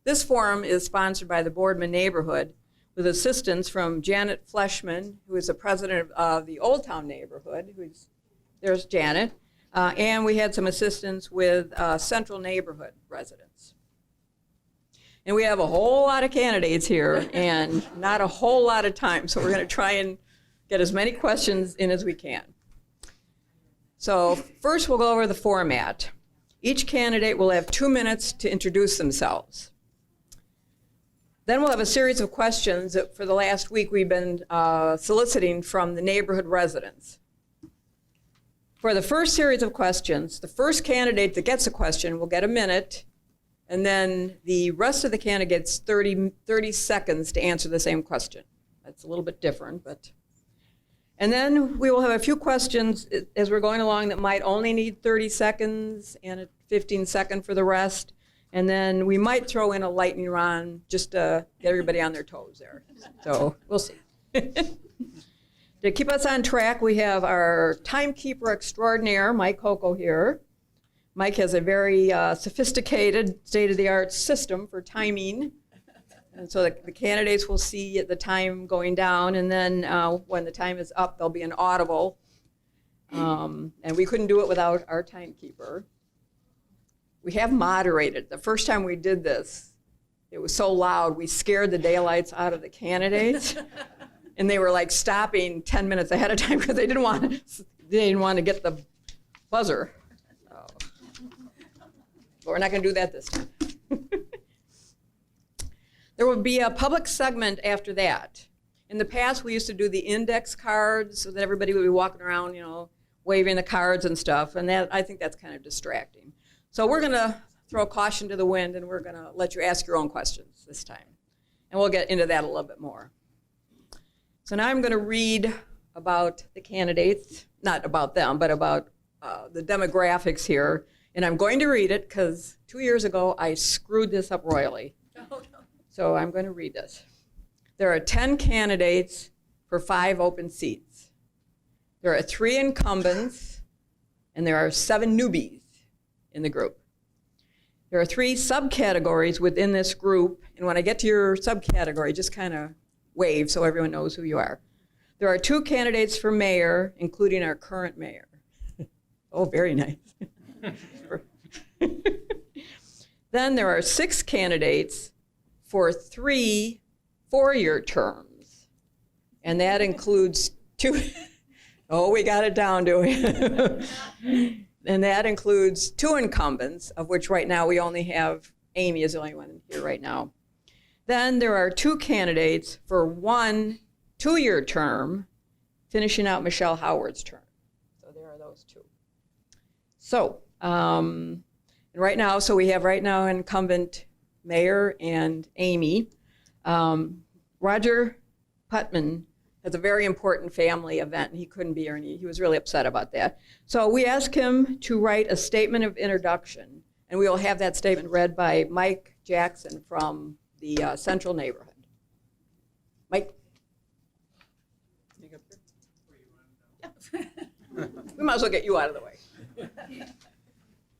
This forum is sponsored by the Boardman Neighborhood with assistance from Janet Fleshman, who is the president of the Old Town Neighborhood. There's Janet. And we had some assistance with Central Neighborhood residents. And we have a whole lot of candidates here and not a whole lot of time, so we're going to try and get as many questions in as we can. So first we'll go over the format. Each candidate will have 2 minutes to introduce themselves. Then we'll have a series of questions that for the last week we've been soliciting from the neighborhood residents. For the first series of questions, the first candidate that gets a question will get a minute, and then the rest of the candidates 30 seconds to answer the same question. That's a little bit different, but. And then we will have a few questions as we're going along that might only need 30 seconds and a 15-second for the rest. And then we might throw in a lightning round just to get everybody on their toes there. So we'll see. To keep us on track, we have our timekeeper extraordinaire, Mike Coco, here. Mike has a very sophisticated, state-of-the-art system for timing. And so the candidates will see the time going down, and then when the time is up, there'll be an audible. And we couldn't do it without our timekeeper. We have moderated. The first time we did this, it was so loud, we scared the daylights out of the candidates. And they were like stopping 10 minutes ahead of time because they didn't want to get the buzzer. But we're not going to do that this time. There will be a public segment after that. In the past, we used to do the index cards so that everybody would be walking around, waving the cards and stuff, and I think that's kind of distracting. So we're going to throw caution to the wind, and we're going to let you ask your own questions this time. And we'll get into that a little bit more. So now I'm going to read about the candidates, not about them, but about the demographics here. And I'm going to read it because 2 years ago I screwed this up royally. Oh, no. So I'm going to read this. There are 10 candidates for 5 open seats. There are 3 incumbents, and there are 7 newbies in the group. There are 3 subcategories within this group, and when I get to your subcategory, just kind of wave so everyone knows who you are. There are 2 candidates for mayor, including our current mayor. Oh, very nice. Then there are 6 candidates for 3 4-year terms, and that includes 2. Oh, we got it down, do we? And that includes 2 incumbents, of which right now we only have Amy is the only one here right now. Then there are 2 candidates for 1 2-year term, finishing out Michelle Howard's term. So there are those 2. So right now, we have right now incumbent mayor and Amy. Roger Putnam has a very important family event, and he couldn't be here, and he was really upset about that. So we asked him to write a statement of introduction, and we will have that statement read by Mike Jackson from the Central Neighborhood. Mike? We might as well get you out of the way.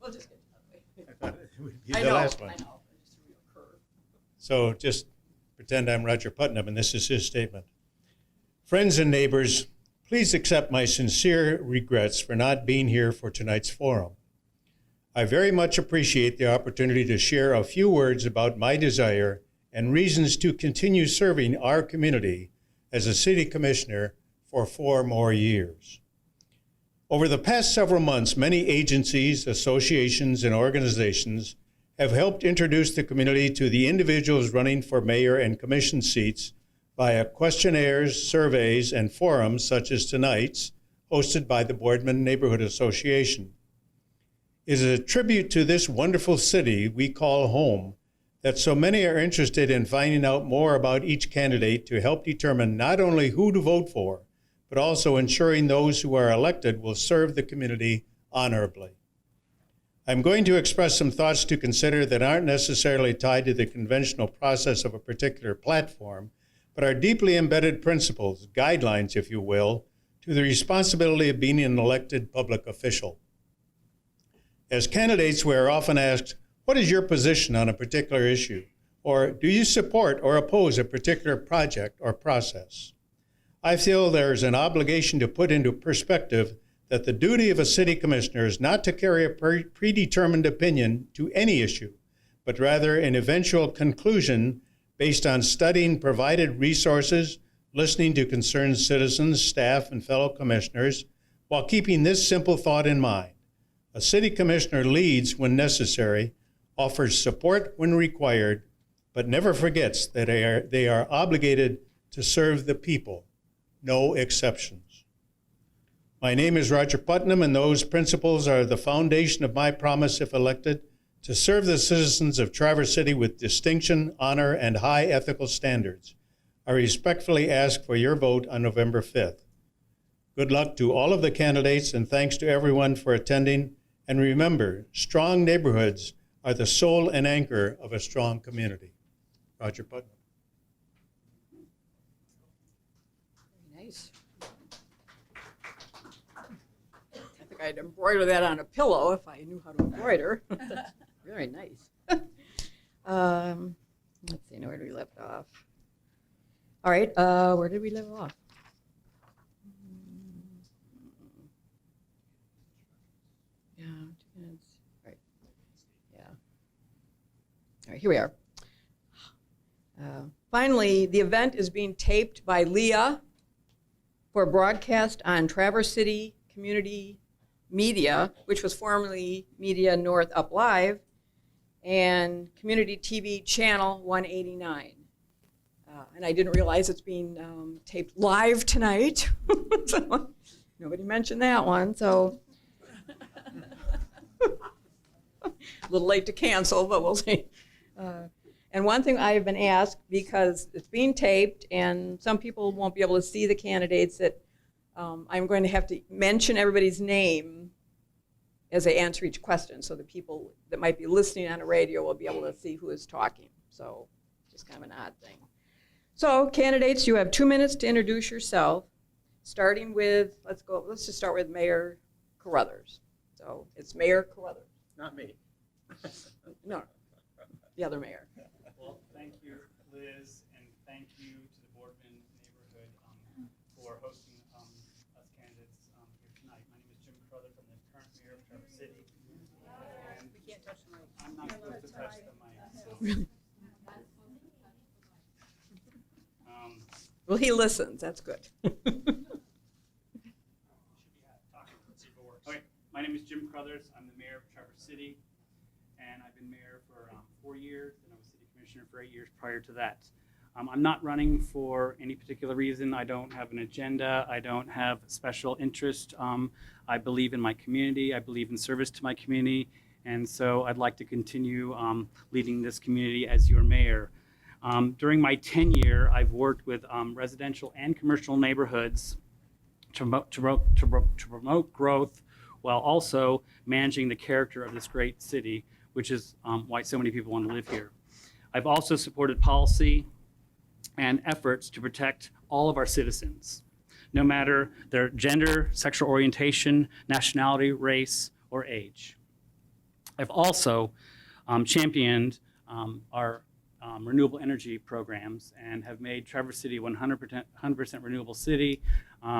We'll just get you out of the way. I thought it would be the last one. I know. Just a real curve. So just pretend I'm Roger Putnam, and this is his statement. Friends and neighbors, please accept my sincere regrets for not being here for tonight's forum. I very much appreciate the opportunity to share a few words about my desire and reasons to continue serving our community as a city commissioner for 4 more years. Over the past several months, many agencies, associations, and organizations have helped introduce the community to the individuals running for mayor and commission seats via questionnaires, surveys, and forums such as tonight's, hosted by the Boardman Neighborhood Association. It is a tribute to this wonderful city we call home that so many are interested in finding out more about each candidate to help determine not only who to vote for, but also ensuring those who are elected will serve the community honorably. I'm going to express some thoughts to consider that aren't necessarily tied to the conventional process of a particular platform, but are deeply embedded principles, guidelines, if you will, to the responsibility of being an elected public official. As candidates, we are often asked, what is your position on a particular issue? Or do you support or oppose a particular project or process? I feel there is an obligation to put into perspective that the duty of a city commissioner is not to carry a predetermined opinion to any issue, but rather an eventual conclusion based on studying provided resources, listening to concerned citizens, staff, and fellow commissioners, while keeping this simple thought in mind. A city commissioner leads when necessary, offers support when required, but never forgets that they are obligated to serve the people, no exceptions. My name is Roger Putnam, and those principles are the foundation of my promise, if elected, to serve the citizens of Traverse City with distinction, honor, and high ethical standards. I respectfully ask for your vote on November 5th. Good luck to all of the candidates, and thanks to everyone for attending. And remember, strong neighborhoods are the soul and anchor of a strong community. Roger Putnam. Nice. I think I'd embroider that on a pillow if I knew how to embroider. That's very nice. Let's see, where did we left off? All right, where did we leave off? Yeah, 2 minutes. Right. Yeah. All right, here we are. Finally, the event is being taped by Leah for broadcast on Traverse City Community Media, which was formerly Media North Up Live, and Community TV Channel 189. And I didn't realize it's being taped live tonight. So, nobody mentioned that one, so a little late to cancel, but we'll see. And one thing I've been asked, because it's being taped and some people won't be able to see the candidates, that I'm going to have to mention everybody's name as I answer each question, so the people that might be listening on the radio will be able to see who is talking. So just kind of an odd thing. So candidates, you have 2 minutes to introduce yourself, starting with, let's just start with Mayor Carruthers. So it's Mayor Carruthers. Not me. No, the other mayor. Well, thank you, Liz, and thank you to the Boardman Neighborhood for hosting us candidates here tonight. My name is Jim Carruthers. I'm the current mayor of Traverse City. And we can't touch the mic. I'm not supposed to touch the mic. So. Well, he listens. That's good. Okay, my name is Jim Carruthers. I'm the mayor of Traverse City, and I've been mayor for 4 years, and I was city commissioner for 8 years prior to that. I'm not running for any particular reason. I don't have an agenda. I don't have special interest. I believe in my community. I believe in service to my community, and so I'd like to continue leading this community as your mayor. During my tenure, I've worked with residential and commercial neighborhoods to promote growth while also managing the character of this great city, which is why so many people want to live here. I've also supported policy and efforts to protect all of our citizens, no matter their gender, sexual orientation, nationality, race, or age. I've also championed our renewable energy programs and have made Traverse City 100% renewable city,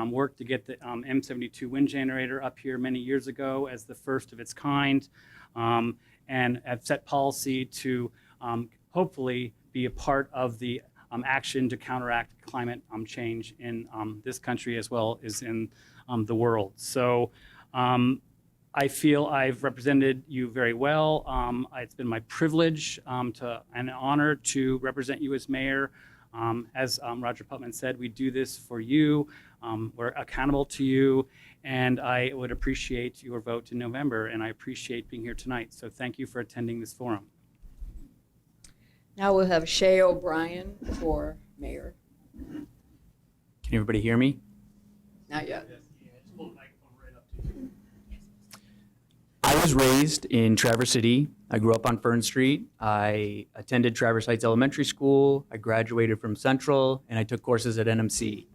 worked to get the M72 wind generator up here many years ago as the first of its kind, and have set policy to hopefully be a part of the action to counteract climate change in this country as well as in the world. So I feel I've represented you very well. It's been my privilege and an honor to represent you as mayor. As Roger Putnam said, we do this for you. We're accountable to you, and I would appreciate your vote in November, and I appreciate being here tonight. So thank you for attending this forum. Now we'll have Shay O'Brien for mayor. Can everybody hear me? Not yet. I was raised in Traverse City. I grew up on Fern Street. I attended Traverse Heights Elementary School. I graduated from Central, and I took courses at NMC.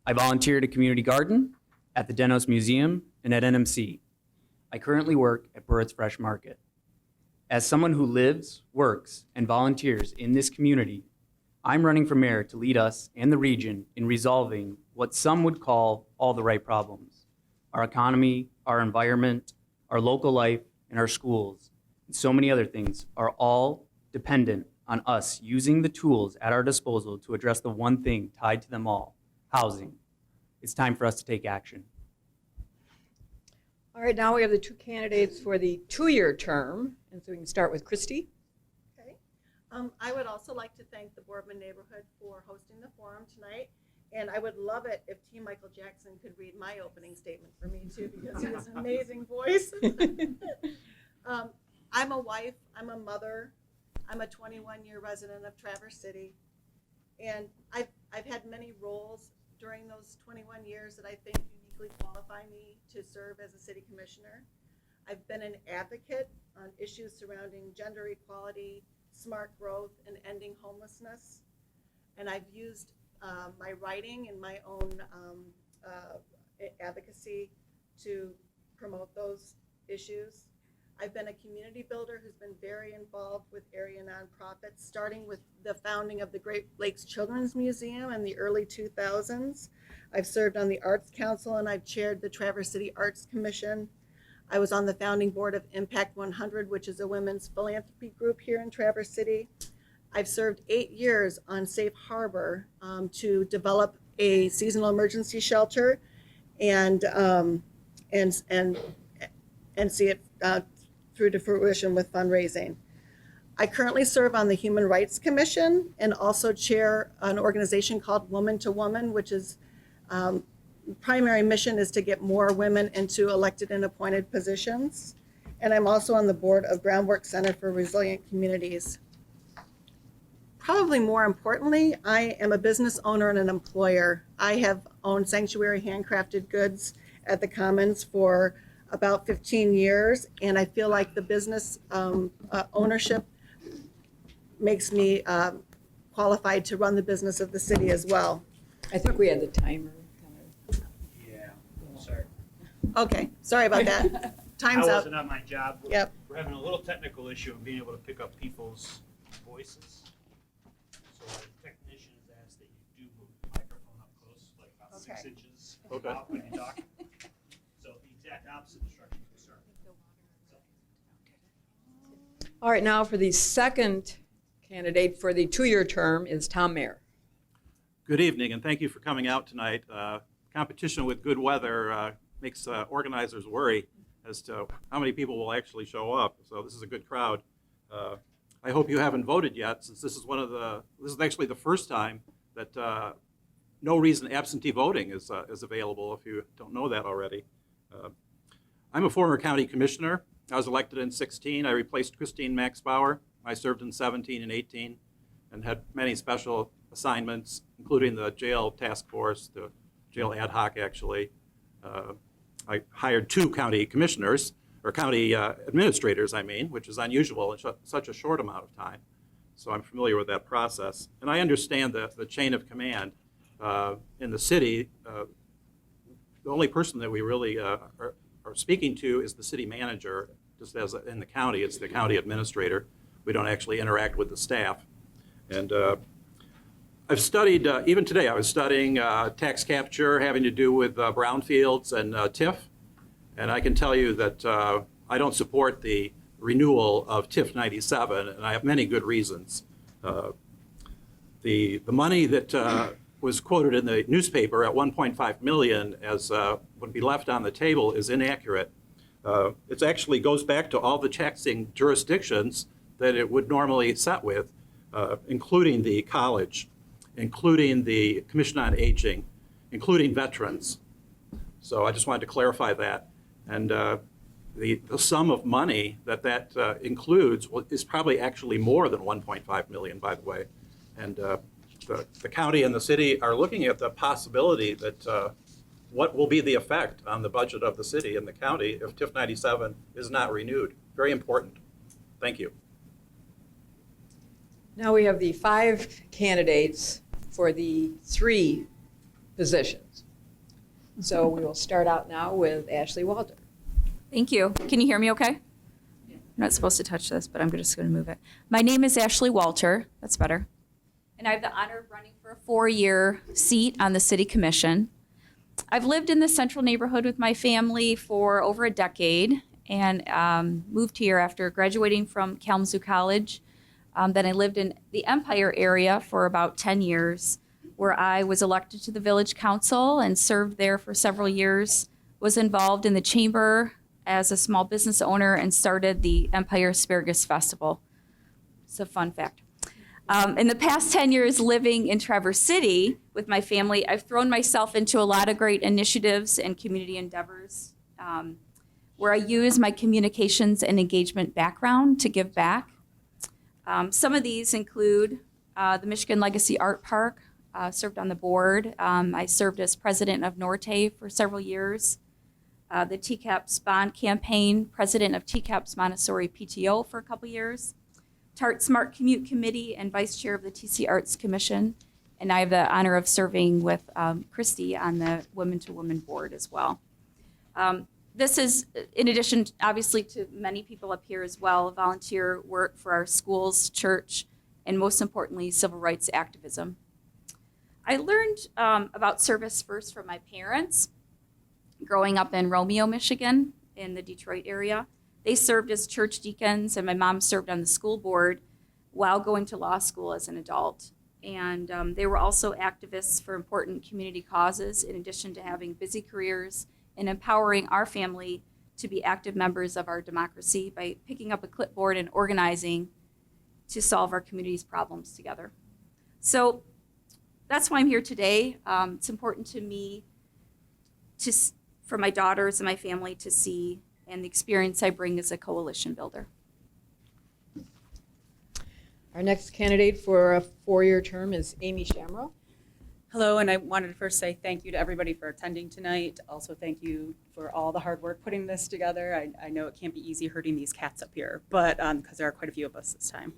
I volunteered at Community Garden, at the Denos Museum, and at NMC. I currently work at Burritt's Fresh Market. As someone who lives, works, and volunteers in this community, I'm running for mayor to lead us and the region in resolving what some would call all the right problems. Our economy, our environment, our local life, and our schools, and so many other things are all dependent on us using the tools at our disposal to address the one thing tied to them all, housing. It's time for us to take action. All right, now we have the two candidates for the two-year term, and so we can start with Christy. Okay. I would also like to thank the Boardman Neighborhood for hosting the forum tonight. And I would love it if T. Michael Jackson could read my opening statement for me too, because he has an amazing voice. I'm a wife, I'm a mother, I'm a 21-year resident of Traverse City. And I've had many roles during those 21 years that I think uniquely qualify me to serve as a city commissioner. I've been an advocate on issues surrounding gender equality, smart growth, and ending homelessness. And I've used my writing and my own advocacy to promote those issues. I've been a community builder who's been very involved with area nonprofits, starting with the founding of the Great Lakes Children's Museum in the early 2000s. I've served on the Arts Council and I've chaired the Traverse City Arts Commission. I was on the founding board of Impact 100, which is a women's philanthropy group here in Traverse City. I've served 8 years on Safe Harbor to develop a seasonal emergency shelter and see it through to fruition with fundraising. I currently serve on the Human Rights Commission and also chair an organization called Woman to Woman, which is primary mission is to get more women into elected and appointed positions. And I'm also on the board of Groundwork Center for Resilient Communities. Probably more importantly, I am a business owner and an employer. I have owned Sanctuary Handcrafted Goods at the Commons for about 15 years, and I feel like the business ownership makes me qualified to run the business of the city as well. I think we had the timer. Yeah, sorry. Okay, sorry about that. Time's I up. wasn't on my job. Yep. We're having a little technical issue of being able to pick up people's voices. So our technicians ask that you do move the microphone up close, like about 6 Okay. inches Okay. out when you talk. So the exact opposite instruction for sir. All right, now for the second candidate for the two-year term is Tom Mayer. Good evening, and thank you for coming out tonight. Competition with good weather makes organizers worry as to how many people will actually show up. So this is a good crowd. I hope you haven't voted yet, since this is actually the first time that no reason absentee voting is available, if you don't know that already. I'm a former county commissioner. I was elected in 16. I replaced Christine Maxbauer. I served in 17 and 18 and had many special assignments, including the jail task force, the jail ad hoc, actually. I hired 2 county commissioners, or county administrators, which is unusual in such a short amount of time. So I'm familiar with that process. And I understand the chain of command in the city. The only person that we really are speaking to is the city manager. Just as in the county, it's the county administrator. We don't actually interact with the staff. And I've studied, even today, I was studying tax capture having to do with brownfields and TIF. And I can tell you that I don't support the renewal of TIF 97, and I have many good reasons. The money that was quoted in the newspaper at $1.5 million as would be left on the table is inaccurate. It actually goes back to all the taxing jurisdictions that it would normally set with, including the college, including the Commission on Aging, including veterans. So I just wanted to clarify that. And the sum of money that includes is probably actually more than 1.5 million, by the way. And the county and the city are looking at the possibility that what will be the effect on the budget of the city and the county if TIF 97 is not renewed. Very important. Thank you. Now we have the 5 candidates for the 3 positions. So we will start out now with Ashley Walter. Thank you. Can you hear me okay? not supposed to touch this, but I'm just going to move it. My name is Ashley Walter. That's better. And I have the honor of running for a 4-year seat on the City Commission. I've lived in the central neighborhood with my family for over a decade and moved here after graduating from Kalamazoo College. Then I lived in the Empire area for about 10 years, where I was elected to the Village Council and served there for several years, was involved in the chamber as a small business owner, and started the Empire Asparagus Festival. It's a fun fact. In the past 10 years living in Traverse City with my family, I've thrown myself into a lot of great initiatives and community endeavors where I use my communications and engagement background to give back. Some of these include the Michigan Legacy Art Park, served on the board. I served as president of Norte for several years. The TCAPS Bond Campaign, president of TCAPS Montessori PTO for a couple years. TART Smart Commute Committee and vice chair of the TC Arts Commission. And I have the honor of serving with Christy on the Women to Women board as well. This is, in addition, obviously, to many people up here as well, volunteer work for our schools, church, and most importantly, civil rights activism. I learned about service first from my parents. Growing up in Romeo, Michigan, in the Detroit area, they served as church deacons, and my mom served on the school board while going to law school as an adult. And they were also activists for important community causes, in addition to having busy careers and empowering our family to be active members of our democracy by picking up a clipboard and organizing to solve our community's problems together. So that's why I'm here today. It's important to me for my daughters and my family to see, and the experience I bring as a coalition builder. Our next candidate for a 4-year term is Amy Shamrow. Hello, and I wanted to first say thank you to everybody for attending tonight. Also, thank you for all the hard work putting this together. I know it can't be easy herding these cats up here, but because there are quite a few of us this time.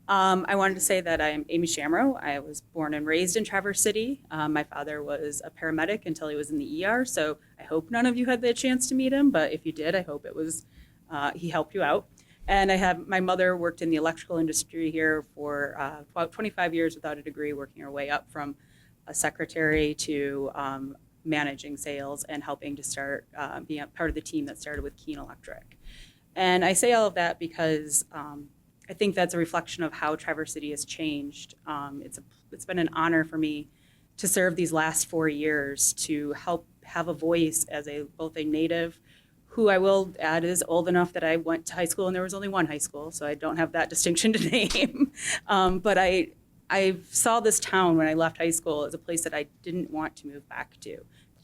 I wanted to say that I am Amy Shamrow. I was born and raised in Traverse City. My father was a paramedic until he was in the ER, so I hope none of you had the chance to meet him, but if you did, I hope it was he helped you out. And my mother worked in the electrical industry here for about 25 years without a degree, working her way up from a secretary to managing sales and helping to start being a part of the team that started with Keene Electric. And I say all of that because I think that's a reflection of how Traverse City has changed. It's been an honor for me to serve these last 4 years to help have a voice as both a native, who I will add is old enough that I went to high school and there was only one high school, so I don't have that distinction to name. But I saw this town when I left high school as a place that I didn't want to move back to.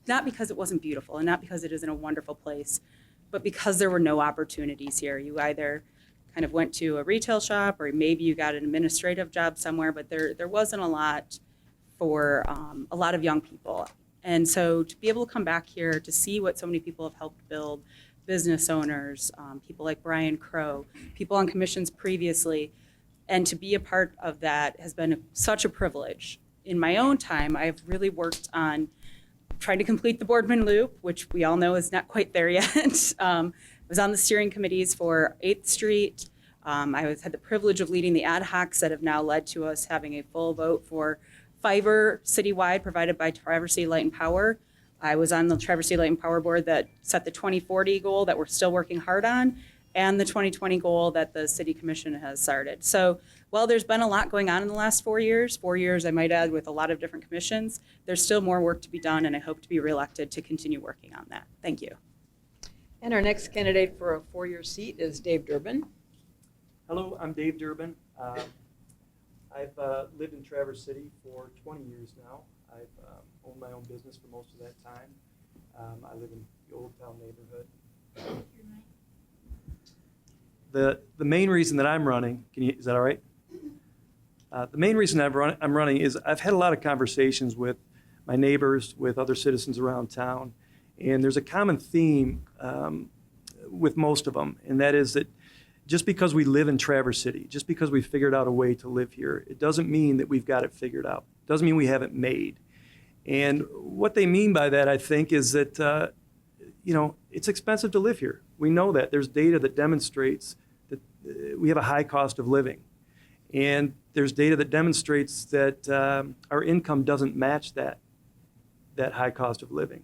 Not because it wasn't beautiful and not because it isn't a wonderful place, but because there were no opportunities here. You either kind of went to a retail shop or maybe you got an administrative job somewhere, but there wasn't a lot for a lot of young people. And so to be able to come back here to see what so many people have helped build, business owners, people like Brian Crow, people on commissions previously, and to be a part of that has been such a privilege. In my own time, I've really worked on trying to complete the Boardman Loop, which we all know is not quite there yet. I was on the steering committees for 8th Street. I had the privilege of leading the ad hocs that have now led to us having a full vote for fiber citywide provided by Traverse City Light and Power. I was on the Traverse City Light and Power board that set the 2040 goal that we're still working hard on, and the 2020 goal that the City Commission has started. So while there's been a lot going on in the last 4 years, I might add, with a lot of different commissions, there's still more work to be done, and I hope to be reelected to continue working on that. Thank you. And our next candidate for a 4-year seat is Dave Durbin. Hello, I'm Dave Durbin. I've lived in Traverse City for 20 years now. I've owned my own business for most of that time. I live in the Old Town neighborhood. The main reason that I'm running, is that all right? The main reason I'm running is I've had a lot of conversations with my neighbors, with other citizens around town, and there's a common theme with most of them, and that is that just because we live in Traverse City, just because we figured out a way to live here, it doesn't mean that we've got it figured out. It doesn't mean we have it made. And what they mean by that, I think, is that, it's expensive to live here. We know that. There's data that demonstrates we have a high cost of living. And there's data that demonstrates that our income doesn't match that high cost of living.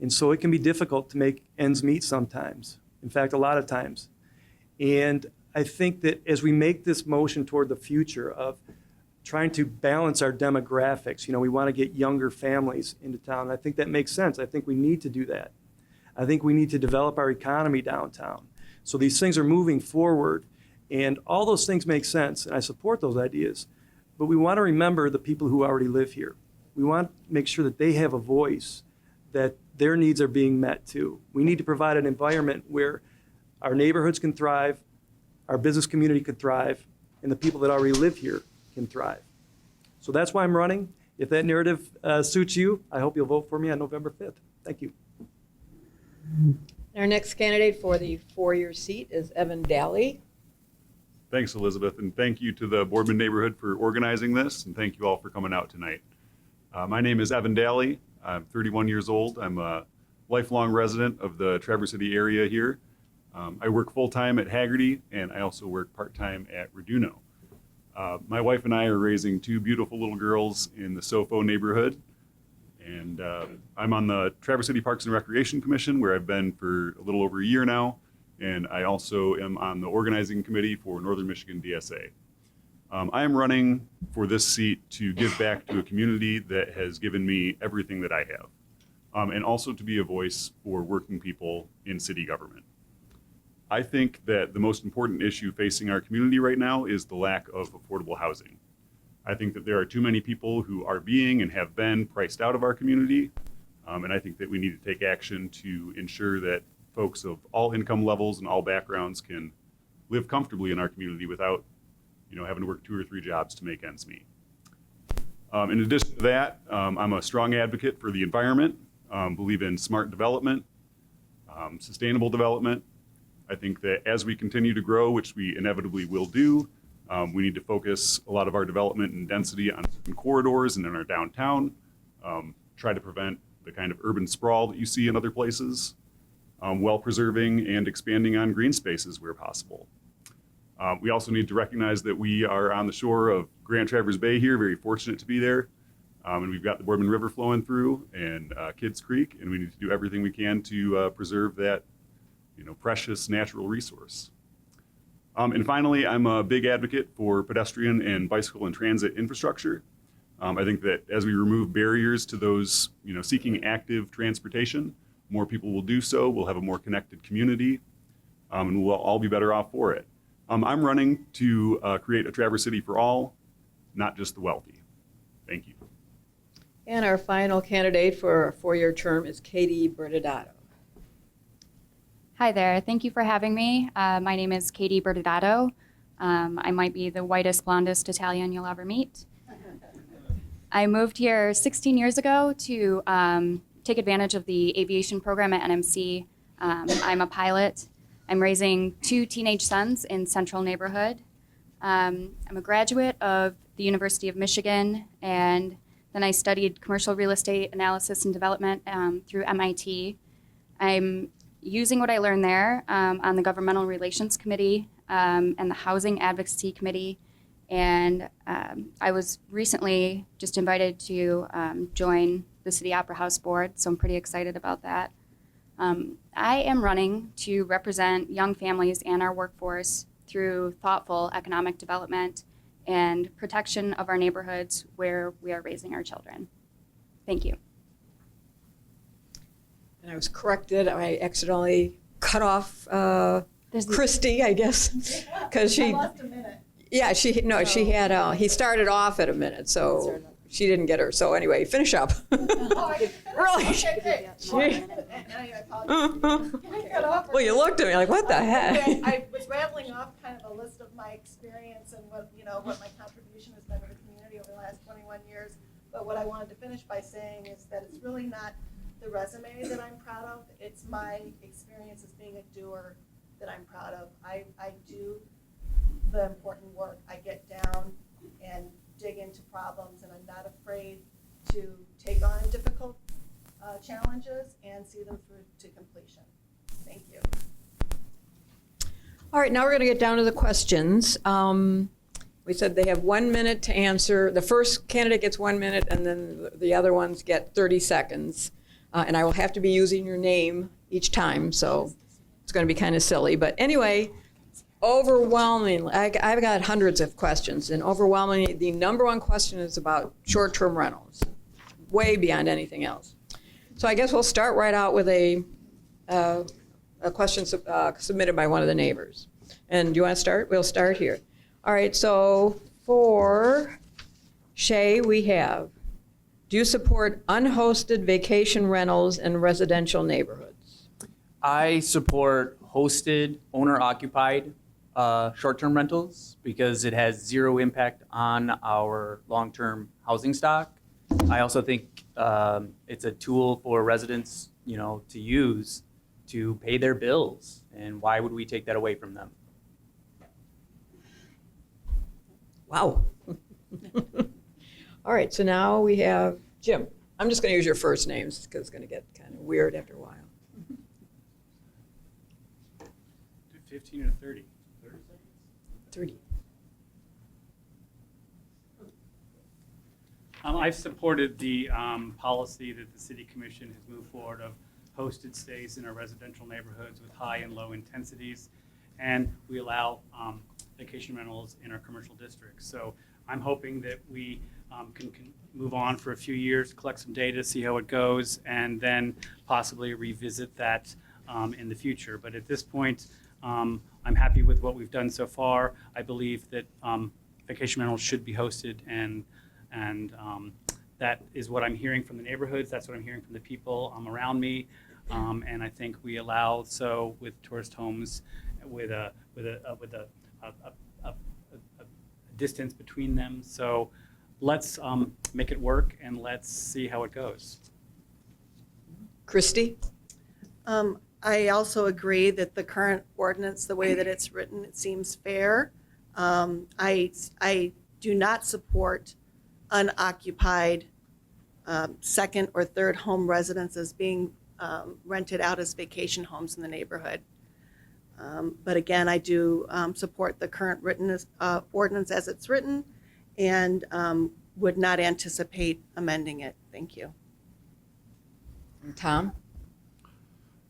And so it can be difficult to make ends meet sometimes. In fact, a lot of times. And I think that as we make this motion toward the future of trying to balance our demographics, we want to get younger families into town. I think that makes sense. I think we need to do that. I think we need to develop our economy downtown. So these things are moving forward, and all those things make sense, and I support those ideas. But we want to remember the people who already live here. We want to make sure that they have a voice, that their needs are being met too. We need to provide an environment where our neighborhoods can thrive, our business community can thrive, and the people that already live here can thrive. So that's why I'm running. If that narrative suits you, I hope you'll vote for me on November 5th. Thank you. Our next candidate for the four-year seat is Evan Dailey. Thanks, Elizabeth, and thank you to the Boardman Neighborhood for organizing this, and thank you all for coming out tonight. My name is Evan Dailey. I'm 31 years old. I'm a lifelong resident of the Traverse City area here. I work full-time at Haggerty, and I also work part-time at Reduno. My wife and I are raising two beautiful little girls in the Sofo neighborhood, and I'm on the Traverse City Parks and Recreation Commission, where I've been for a little over a year now, and I also am on the organizing committee for Northern Michigan DSA. I am running for this seat to give back to a community that has given me everything that I have, and also to be a voice for working people in city government. I think that the most important issue facing our community right now is the lack of affordable housing. I think that there are too many people who are being and have been priced out of our community, and I think that we need to take action to ensure that folks of all income levels and all backgrounds can live comfortably in our community without having to work 2 or 3 jobs to make ends meet. In addition to that, I'm a strong advocate for the environment, believe in smart development, sustainable development. I think that as we continue to grow, which we inevitably will do, we need to focus a lot of our development and density on certain corridors and in our downtown, try to prevent the kind of urban sprawl that you see in other places, while preserving and expanding on green spaces where possible. We also need to recognize that we are on the shore of Grand Traverse Bay here, very fortunate to be there. And we've got the Boardman River flowing through and Kids Creek, and we need to do everything we can to preserve that precious natural resource. And finally, I'm a big advocate for pedestrian and bicycle and transit infrastructure. I think that as we remove barriers to those seeking active transportation, more people will do so. We'll have a more connected community, and we'll all be better off for it. I'm running to create a Traverse City for all, not just the wealthy. Thank you. And our final candidate for a four-year term is Katie Berta. Hi there. Thank you for having me. My name is Katie Berta. I might be the whitest, blondest Italian you'll ever meet. I moved here 16 years ago to take advantage of the aviation program at NMC. I'm a pilot. I'm raising 2 teenage sons in Central Neighborhood. I'm a graduate of the University of Michigan, and then I studied commercial real estate analysis and development through MIT. I'm using what I learned there on the Governmental Relations Committee and the Housing Advocacy Committee. And I was recently just invited to join the City Opera House Board, so I'm pretty excited about that. I am running to represent young families and our workforce through thoughtful economic development and protection of our neighborhoods where we are raising our children. Thank you. And I was corrected. I accidentally cut off Christy, I guess, because she. I lost a minute. Yeah, she had. He started off at a minute, so she didn't get her. So anyway, finish up. Really? Okay, great. Well, you looked at me like, what the heck? I was rattling off kind of a list of my experience and what my contribution has been to the community over the last 21 years. But what I wanted to finish by saying is that it's really not the resume that I'm proud of. It's my experience as being a doer that I'm proud of. I do the important work. I get down and dig into problems, and I'm not afraid to take on difficult challenges and see them through to completion. Thank you. All right, now we're going to get down to the questions. We said they have 1 minute to answer. The first candidate gets 1 minute, and then the other ones get 30 seconds. And I will have to be using your name each time, so it's going to be kind of silly. But anyway, overwhelmingly, I've got hundreds of questions, and overwhelmingly, the number one question is about short-term rentals, way beyond anything else. So I guess we'll start right out with a question submitted by one of the neighbors. And do you want to start? We'll start here. All right, so for Shay, we have, do you support unhosted vacation rentals in residential neighborhoods? I support hosted, owner-occupied short-term rentals because it has zero impact on our long-term housing stock. I also think it's a tool for residents, to use to pay their bills. And why would we take that away from them? Wow. All right, so now we have Jim. I'm just going to use your first names because it's going to get kind of weird after a while. 15 or 30? 30 seconds? 30. I've supported the policy that the City Commission has moved forward of hosted stays in our residential neighborhoods with high and low intensities, and we allow vacation rentals in our commercial districts. So I'm hoping that we can move on for a few years, collect some data, see how it goes, and then possibly revisit that in the future. But at this point, I'm happy with what we've done so far. I believe that vacation rentals should be hosted, and that is what I'm hearing from the neighborhoods. That's what I'm hearing from the people around me. And I think we allow so with tourist homes with a distance between them. So let's make it work, and let's see how it goes. Christy? I also agree that the current ordinance, the way that it's written, it seems fair. I do not support unoccupied second or third home residences being rented out as vacation homes in the neighborhood. But again, I do support the current ordinance as it's written, and would not anticipate amending it. Thank you. And Tom?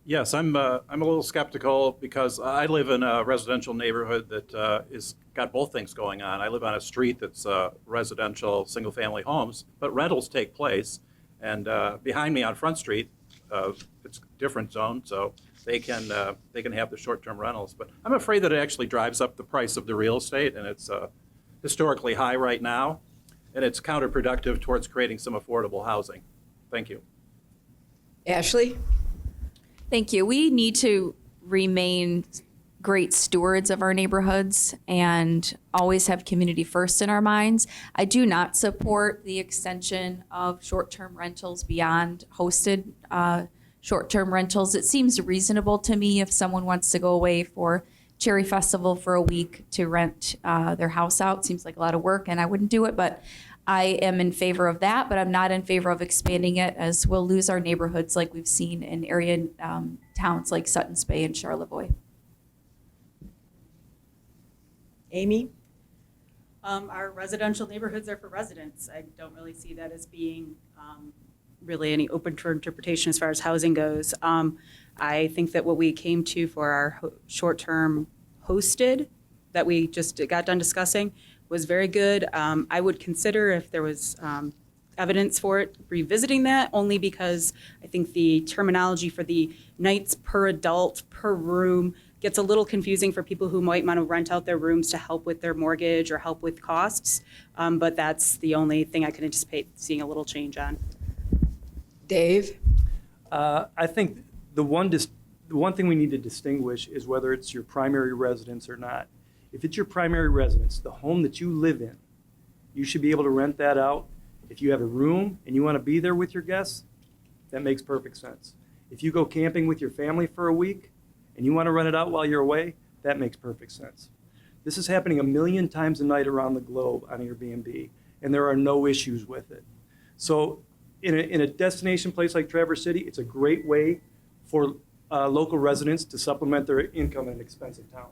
Yes, I'm a little skeptical because I live in a residential neighborhood that is got both things going on. I live on a street that's residential, single-family homes, but rentals take place. And behind me on Front Street, it's a different zone, so they can have the short-term rentals. But I'm afraid that it actually drives up the price of the real estate, and it's historically high right now, and it's counterproductive towards creating some affordable housing. Thank you. Ashley? Thank you. We need to remain great stewards of our neighborhoods and always have community first in our minds. I do not support the extension of short-term rentals beyond hosted short-term rentals. It seems reasonable to me if someone wants to go away for Cherry Festival for a week to rent their house out. Seems like a lot of work, and I wouldn't do it, but I am in favor of that, but I'm not in favor of expanding it, as we'll lose our neighborhoods like we've seen in area towns like Sutton's Bay and Charlevoix. Amy? Our residential neighborhoods are for residents. I don't really see that as being really any open for interpretation as far as housing goes. I think that what we came to for our short-term hosted that we just got done discussing was very good. I would consider, if there was evidence for it, revisiting that, only because I think the terminology for the nights per adult per room gets a little confusing for people who might want to rent out their rooms to help with their mortgage or help with costs. But that's the only thing I can anticipate seeing a little change on. Dave? I think the one thing we need to distinguish is whether it's your primary residence or not. If it's your primary residence, the home that you live in, you should be able to rent that out. If you have a room and you want to be there with your guests, that makes perfect sense. If you go camping with your family for a week and you want to rent it out while you're away, that makes perfect sense. This is happening 1 million times a night around the globe on Airbnb, and there are no issues with it. So in a destination place like Traverse City, it's a great way for local residents to supplement their income in an expensive town.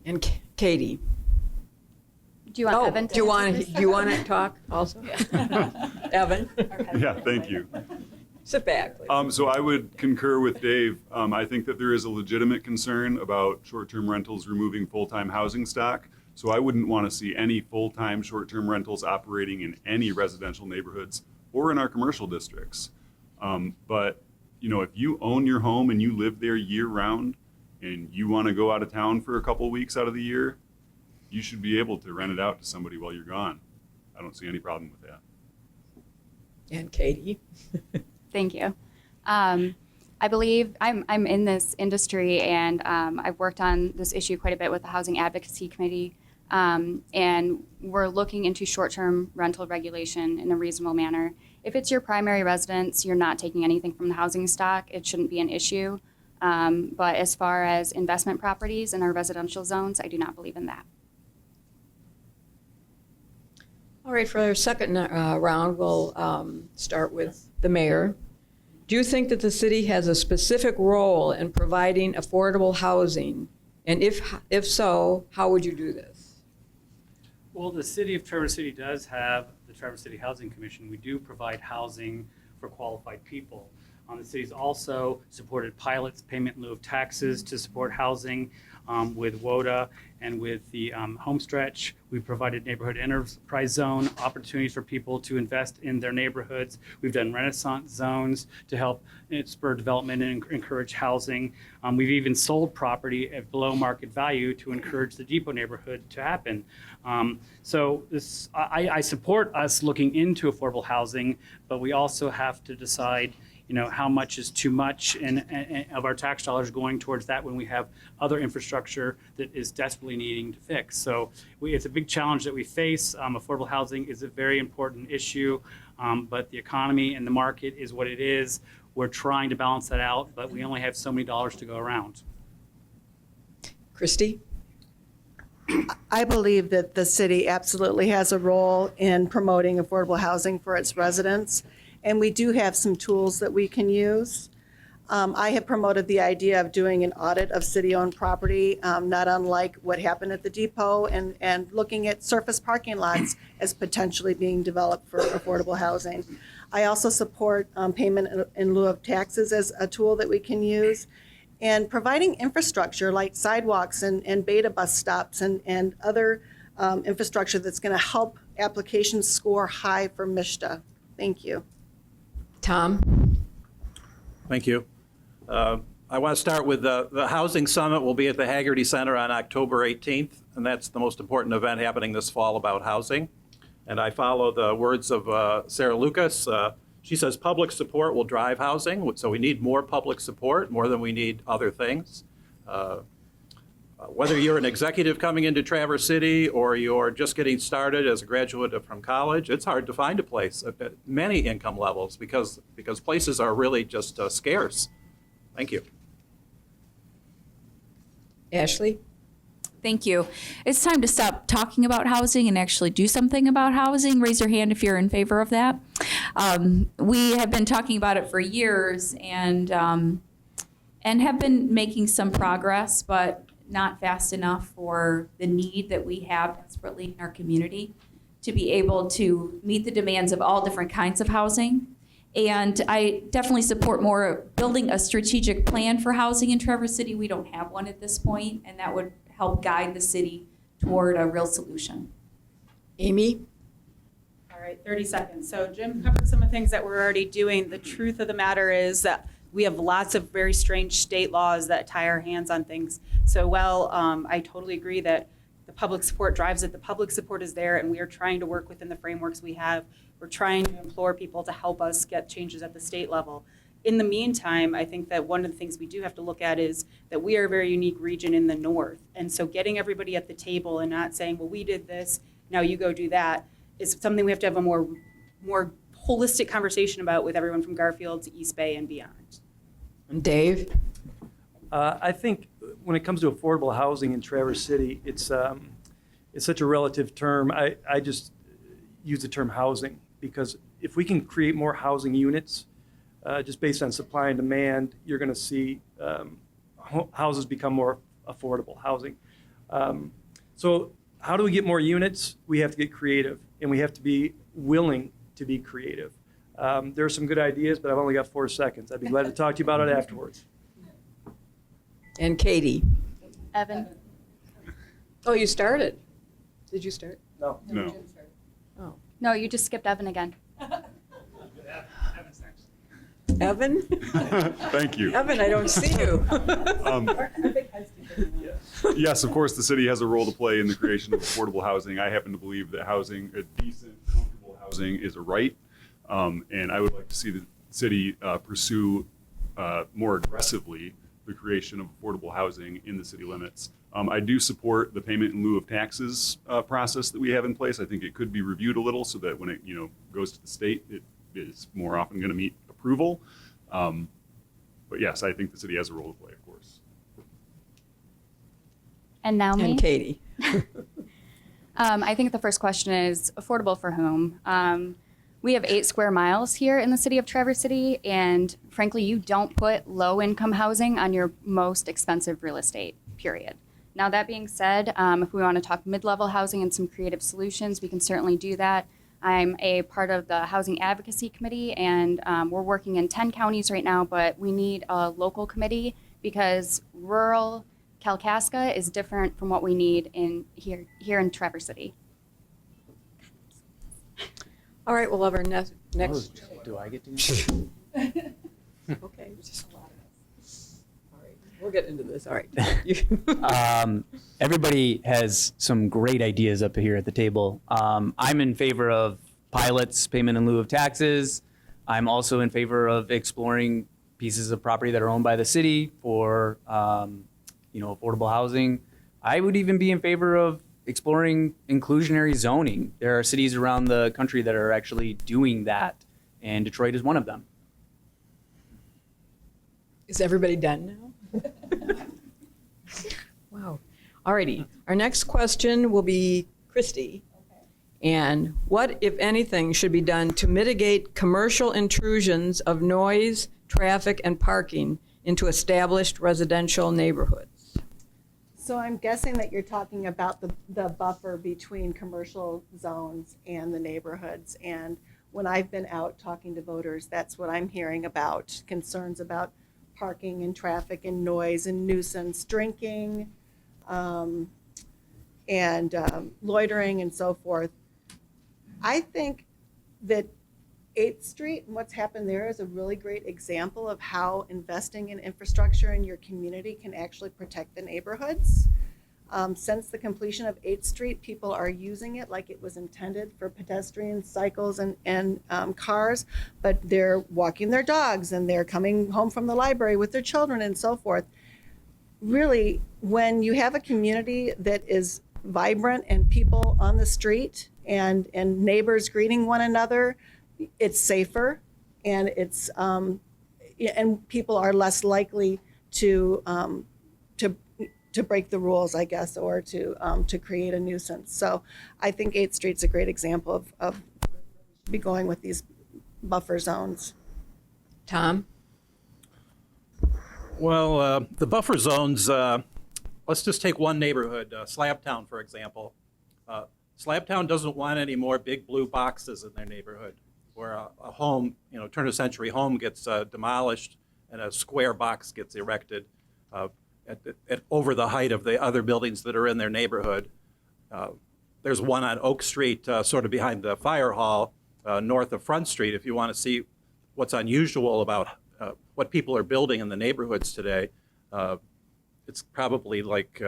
And Katie. Do you want Oh, Evan to do you answer want this? do you want to talk also? Evan, Yeah, thank you. sit back, please. So I would concur with Dave. I think that there is a legitimate concern about short-term rentals removing full-time housing stock. So I wouldn't want to see any full-time short-term rentals operating in any residential neighborhoods or in our commercial districts. But you know, if you own your home and you live there year-round, and you want to go out of town for a couple weeks out of the year, you should be able to rent it out to somebody while you're gone. I don't see any problem with that. And Katie. Thank you. I believe I'm in this industry, and I've worked on this issue quite a bit with the Housing Advocacy Committee, and we're looking into short-term rental regulation in a reasonable manner. If it's your primary residence, you're not taking anything from the housing stock, it shouldn't be an issue. But as far as investment properties in our residential zones, I do not believe in that. All right, for our second round, we'll start with the mayor. Do you think that the city has a specific role in providing affordable housing? And if so, how would you do this? Well, the city of Traverse City does have the Traverse City Housing Commission. We do provide housing for qualified people. The city's also supported pilots, payment in lieu of taxes to support housing with WODA and with the home stretch. We provided neighborhood enterprise zone opportunities for people to invest in their neighborhoods. We've done renaissance zones to help spur development and encourage housing. We've even sold property at below market value to encourage the depot neighborhood to happen. So I support us looking into affordable housing, but we also have to decide how much is too much and of our tax dollars going towards that when we have other infrastructure that is desperately needing to fix. So it's a big challenge that we face. Affordable housing is a very important issue, but the economy and the market is what it is. We're trying to balance that out, but we only have so many dollars to go around. Christy? I believe that the city absolutely has a role in promoting affordable housing for its residents, and we do have some tools that we can use. I have promoted the idea of doing an audit of city-owned property, not unlike what happened at the depot, and looking at surface parking lots as potentially being developed for affordable housing. I also support payment in lieu of taxes as a tool that we can use, and providing infrastructure like sidewalks and beta bus stops and other infrastructure that's going to help applications score high for MISTA. Thank you. Tom? Thank you. I want to start with the Housing Summit will be at the Haggerty Center on October 18th, and that's the most important event happening this fall about housing. And I follow the words of Sarah Lucas. She says public support will drive housing, so we need more public support, more than we need other things. Whether you're an executive coming into Traverse City or you're just getting started as a graduate from college, it's hard to find a place at many income levels because places are really just scarce. Thank you. Ashley? Thank you. It's time to stop talking about housing and actually do something about housing. Raise your hand if you're in favor of that. We have been talking about it for years and have been making some progress, but not fast enough for the need that we have desperately in our community to be able to meet the demands of all different kinds of housing. And I definitely support more building a strategic plan for housing in Traverse City. We don't have one at this point, and that would help guide the city toward a real solution. Amy? All right, 30 seconds. So Jim covered some of the things that we're already doing. The truth of the matter is that we have lots of very strange state laws that tie our hands on things. So while I totally agree that the public support drives it, the public support is there, and we are trying to work within the frameworks we have. We're trying to implore people to help us get changes at the state level. In the meantime, I think that one of the things we do have to look at is that we are a very unique region in the north. And so getting everybody at the table and not saying, well, we did this, now you go do that, is something we have to have a more holistic conversation about with everyone from Garfield to East Bay and beyond. And Dave? I think when it comes to affordable housing in Traverse City, it's such a relative term. I just use the term housing because if we can create more housing units, just based on supply and demand, you're going to see houses become more affordable housing. So how do we get more units? We have to get creative, and we have to be willing to be creative. There are some good ideas, but I've only got 4 seconds. I'd be glad to talk to you about it afterwards. And Katie. Evan? Oh, you started. Did you start? No. No. Oh. No, you just skipped Evan again. Evan's next. Evan? Thank you. Evan, I don't see you. Yes, of course, the city has a role to play in the creation of affordable housing. I happen to believe that housing, a decent, comfortable housing, is a right. And I would like to see the city pursue more aggressively the creation of affordable housing in the city limits. I do support the payment in lieu of taxes process that we have in place. I think it could be reviewed a little so that when it goes to the state, it is more often going to meet approval. But yes, I think the city has a role to play, of course. And now me? And Katie. I think the first question is affordable for whom? We have 8 square miles here in the city of Traverse City, and frankly, you don't put low-income housing on your most expensive real estate, period. Now, that being said, if we want to talk mid-level housing and some creative solutions, we can certainly do that. I'm a part of the Housing Advocacy Committee, and we're working in 10 counties right now, but we need a local committee because rural Kalkaska is different from what we need in here in Traverse City. All right, we'll have our next. Do I get to? Okay. All right, we'll get into this. All right. Everybody has some great ideas up here at the table. I'm in favor of pilots, payment in lieu of taxes. I'm also in favor of exploring pieces of property that are owned by the city for, affordable housing. I would even be in favor of exploring inclusionary zoning. There are cities around the country that are actually doing that, and Detroit is one of them. Is everybody done now? Wow. All righty. Our next question will be Christy. And what, if anything, should be done to mitigate commercial intrusions of noise, traffic, and parking into established residential neighborhoods? So I'm guessing that you're talking about the buffer between commercial zones and the neighborhoods. And when I've been out talking to voters, that's what I'm hearing about, concerns about parking and traffic and noise and nuisance, drinking, and loitering and so forth. I think that 8th Street and what's happened there is a really great example of how investing in infrastructure in your community can actually protect the neighborhoods. Since the completion of 8th Street, people are using it like it was intended for pedestrians, cycles, and cars, but they're walking their dogs and they're coming home from the library with their children and so forth. Really, when you have a community that is vibrant and people on the street and neighbors greeting one another, it's safer, and it's and people are less likely to break the rules, I guess, or to create a nuisance. So I think 8th Street's a great example of be going with these buffer zones. Tom? Well, the buffer zones, let's just take one neighborhood, Slabtown, for example. Slabtown doesn't want any more big blue boxes in their neighborhood where a home, turn of century home gets demolished and a square box gets erected at over the height of the other buildings that are in their neighborhood. There's one on Oak Street, sort of behind the fire hall, north of Front Street, if you want to see what's unusual about what people are building in the neighborhoods today. It's probably like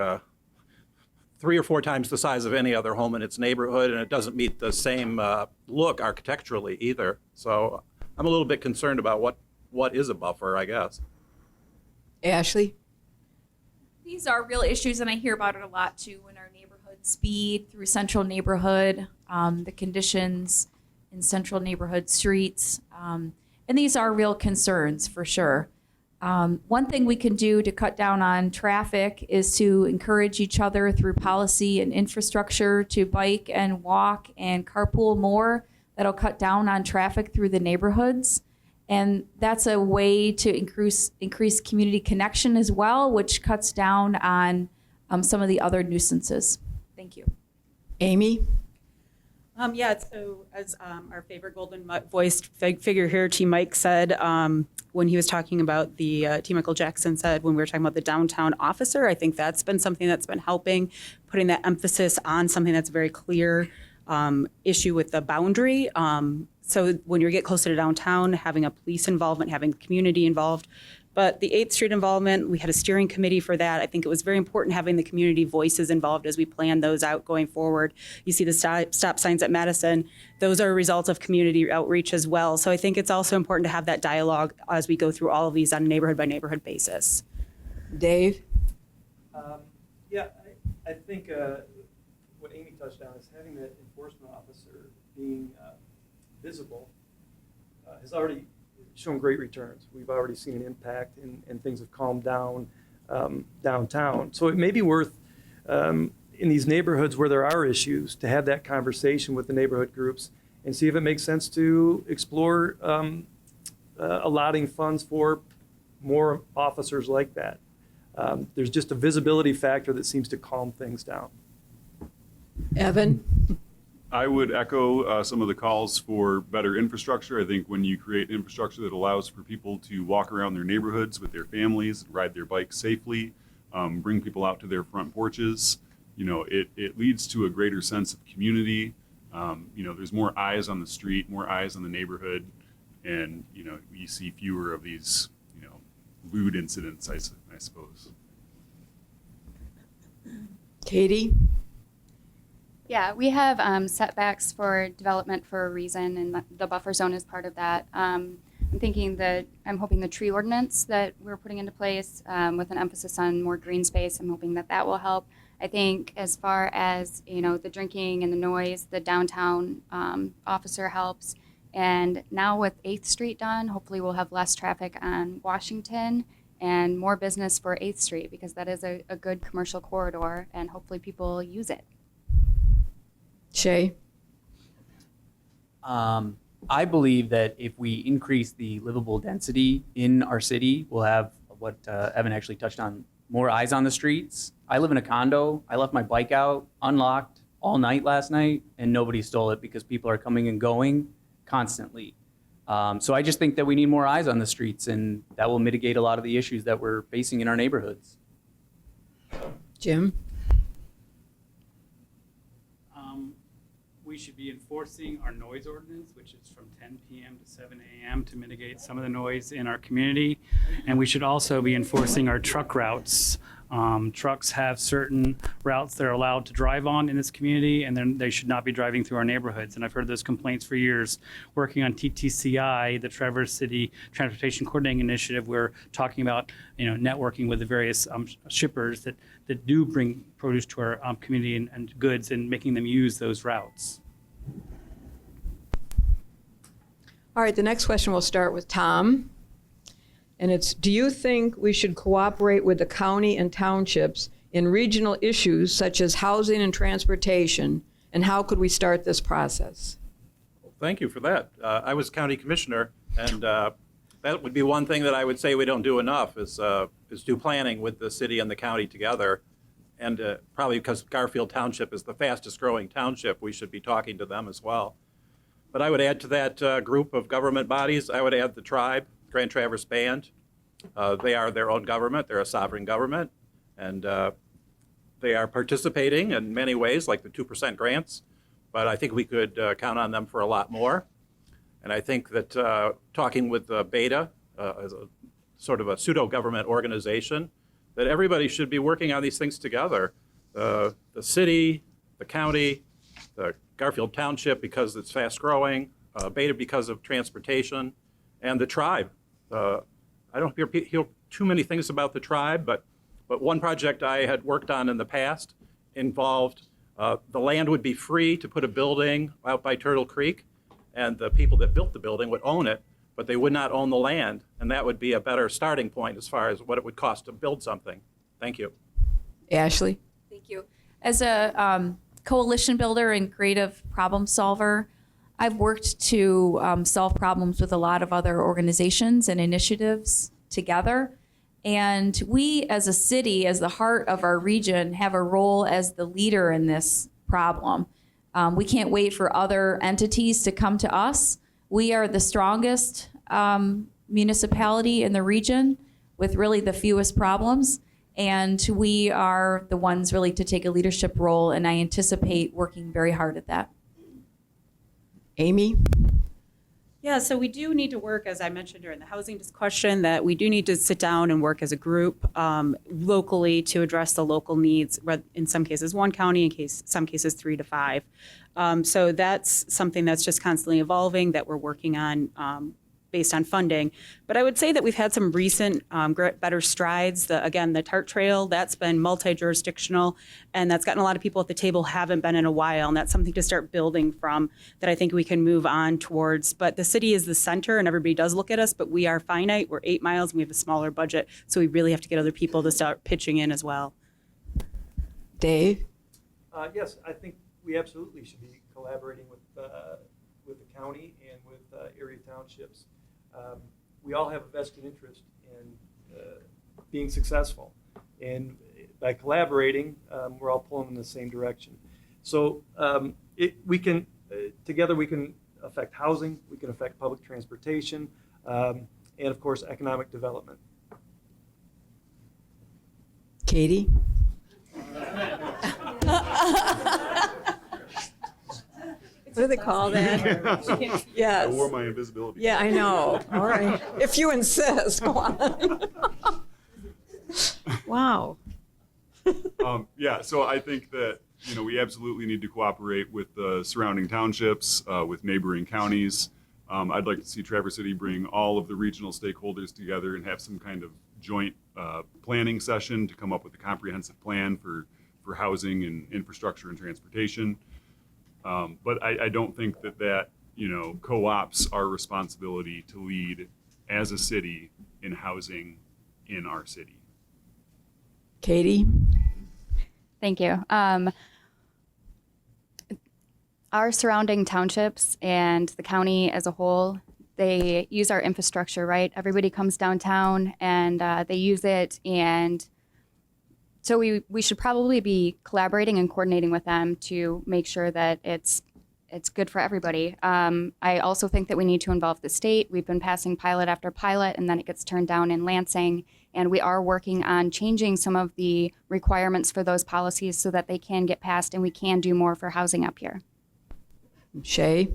3 or 4 times the size of any other home in its neighborhood, and it doesn't meet the same look architecturally either. So I'm a little bit concerned about what is a buffer, I guess. Ashley? These are real issues, and I hear about it a lot too in our neighborhood. Speed through central neighborhood, the conditions in central neighborhood streets, and these are real concerns for sure. One thing we can do to cut down on traffic is to encourage each other through policy and infrastructure to bike and walk and carpool more. That'll cut down on traffic through the neighborhoods. And that's a way to increase community connection as well, which cuts down on some of the other nuisances. Thank you. Amy? Yeah, so as our favorite golden voiced figure here, T. Mike said, when he was talking about the, T. Michael Jackson said, when we were talking about the downtown officer, I think that's been something that's been helping, putting that emphasis on something that's very clear issue with the boundary. So when you get closer to downtown, having a police involvement, having the community involved. But the 8th Street involvement, we had a steering committee for that. I think it was very important having the community voices involved as we plan those out going forward. You see the stop signs at Madison. Those are a result of community outreach as well. So I think it's also important to have that dialogue as we go through all of these on a neighborhood by neighborhood basis. Dave? Yeah, I think what Amy touched on is having that enforcement officer being visible has already shown great returns. We've already seen an impact and things have calmed down downtown. So it may be worth in these neighborhoods where there are issues to have that conversation with the neighborhood groups and see if it makes sense to explore allotting funds for more officers like that. There's just a visibility factor that seems to calm things down. Evan? I would echo some of the calls for better infrastructure. I think when you create infrastructure that allows for people to walk around their neighborhoods with their families, ride their bikes safely, bring people out to their front porches, it leads to a greater sense of community. There's more eyes on the street, more eyes on the neighborhood, and you see fewer of these lewd incidents, I suppose. Katie? Yeah, we have setbacks for development for a reason, and the buffer zone is part of that. I'm hoping the tree ordinance that we're putting into place with an emphasis on more green space, I'm hoping that will help. I think as far as, the drinking and the noise, the downtown officer helps. And now with 8th Street done, hopefully we'll have less traffic on Washington and more business for 8th Street because that is a good commercial corridor and hopefully people use it. Shay? I believe that if we increase the livable density in our city, we'll have what Evan actually touched on, more eyes on the streets. I live in a condo. I left my bike out unlocked all night last night and nobody stole it because people are coming and going constantly. So I just think that we need more eyes on the streets and that will mitigate a lot of the issues that we're facing in our neighborhoods. Jim? We should be enforcing our noise ordinance, which is from 10 p.m. to 7 a.m. to mitigate some of the noise in our community. And we should also be enforcing our truck routes. Trucks have certain routes they're allowed to drive on in this community, and then they should not be driving through our neighborhoods. And I've heard those complaints for years. Working on TTCI, the Traverse City Transportation Coordinating Initiative, we're talking about networking with the various shippers that do bring produce to our community and goods and making them use those routes. All right, the next question will start with Tom. And it's, do you think we should cooperate with the county and townships in regional issues such as housing and transportation? And how could we start this process? Thank you for that. I was county commissioner, and that would be one thing that I would say we don't do enough is do planning with the city and the county together. And probably because Garfield Township is the fastest growing township, we should be talking to them as well. But I would add to that group of government bodies, I would add the tribe, Grand Traverse Band. They are their own government. They're a sovereign government. And they are participating in many ways, like the 2% grants. But I think we could count on them for a lot more. And I think that talking with Berta, as a sort of a pseudo-government organization, that everybody should be working on these things together. The city, the county, the Garfield Township because it's fast growing, Berta because of transportation, and the tribe. I don't hear too many things about the tribe, but one project I had worked on in the past involved the land would be free to put a building out by Turtle Creek, and the people that built the building would own it, but they would not own the land, and that would be a better starting point as far as what it would cost to build something. Thank you. Ashley? Thank you. As a coalition builder and creative problem solver, I've worked to solve problems with a lot of other organizations and initiatives together. And we, as a city, as the heart of our region, have a role as the leader in this problem. We can't wait for other entities to come to us. We are the strongest municipality in the region with really the fewest problems. And we are the ones really to take a leadership role, and I anticipate working very hard at that. Amy? Yeah, so we do need to work, as I mentioned during the housing discussion, that we do need to sit down and work as a group locally to address the local needs, in some cases one county, some cases 3 to 5. So that's something that's just constantly evolving that we're working on based on funding. But I would say that we've had some recent better strides. The TART Trail, that's been multi-jurisdictional, and that's gotten a lot of people at the table haven't been in a while, and that's something to start building from that I think we can move on towards. But the city is the center, and everybody does look at us, but we are finite. We're 8 miles, and we have a smaller budget, so we really have to get other people to start pitching in as well. Dave? Yes, I think we absolutely should be collaborating with the county and with area townships. We all have a vested interest in being successful, and by collaborating, we're all pulling in the same direction. So we can together we can affect housing, we can affect public transportation, and of course economic development. Katie? What do they call that? Yes. I wore my invisibility. Yeah, I know. All right. If you insist, go on. Wow. Yeah, so I think that we absolutely need to cooperate with the surrounding townships, with neighboring counties. I'd like to see Traverse City bring all of the regional stakeholders together and have some kind of joint planning session to come up with a comprehensive plan for housing and infrastructure and transportation. But I don't think that co-ops our responsibility to lead as a city in housing in our city. Katie? Thank you. Our surrounding townships and the county as a whole, they use our infrastructure, right? Everybody comes downtown and they use it, and so we should probably be collaborating and coordinating with them to make sure that it's good for everybody. I also think that we need to involve the state. We've been passing pilot after pilot, and then it gets turned down in Lansing. And we are working on changing some of the requirements for those policies so that they can get passed and we can do more for housing up here. Shay?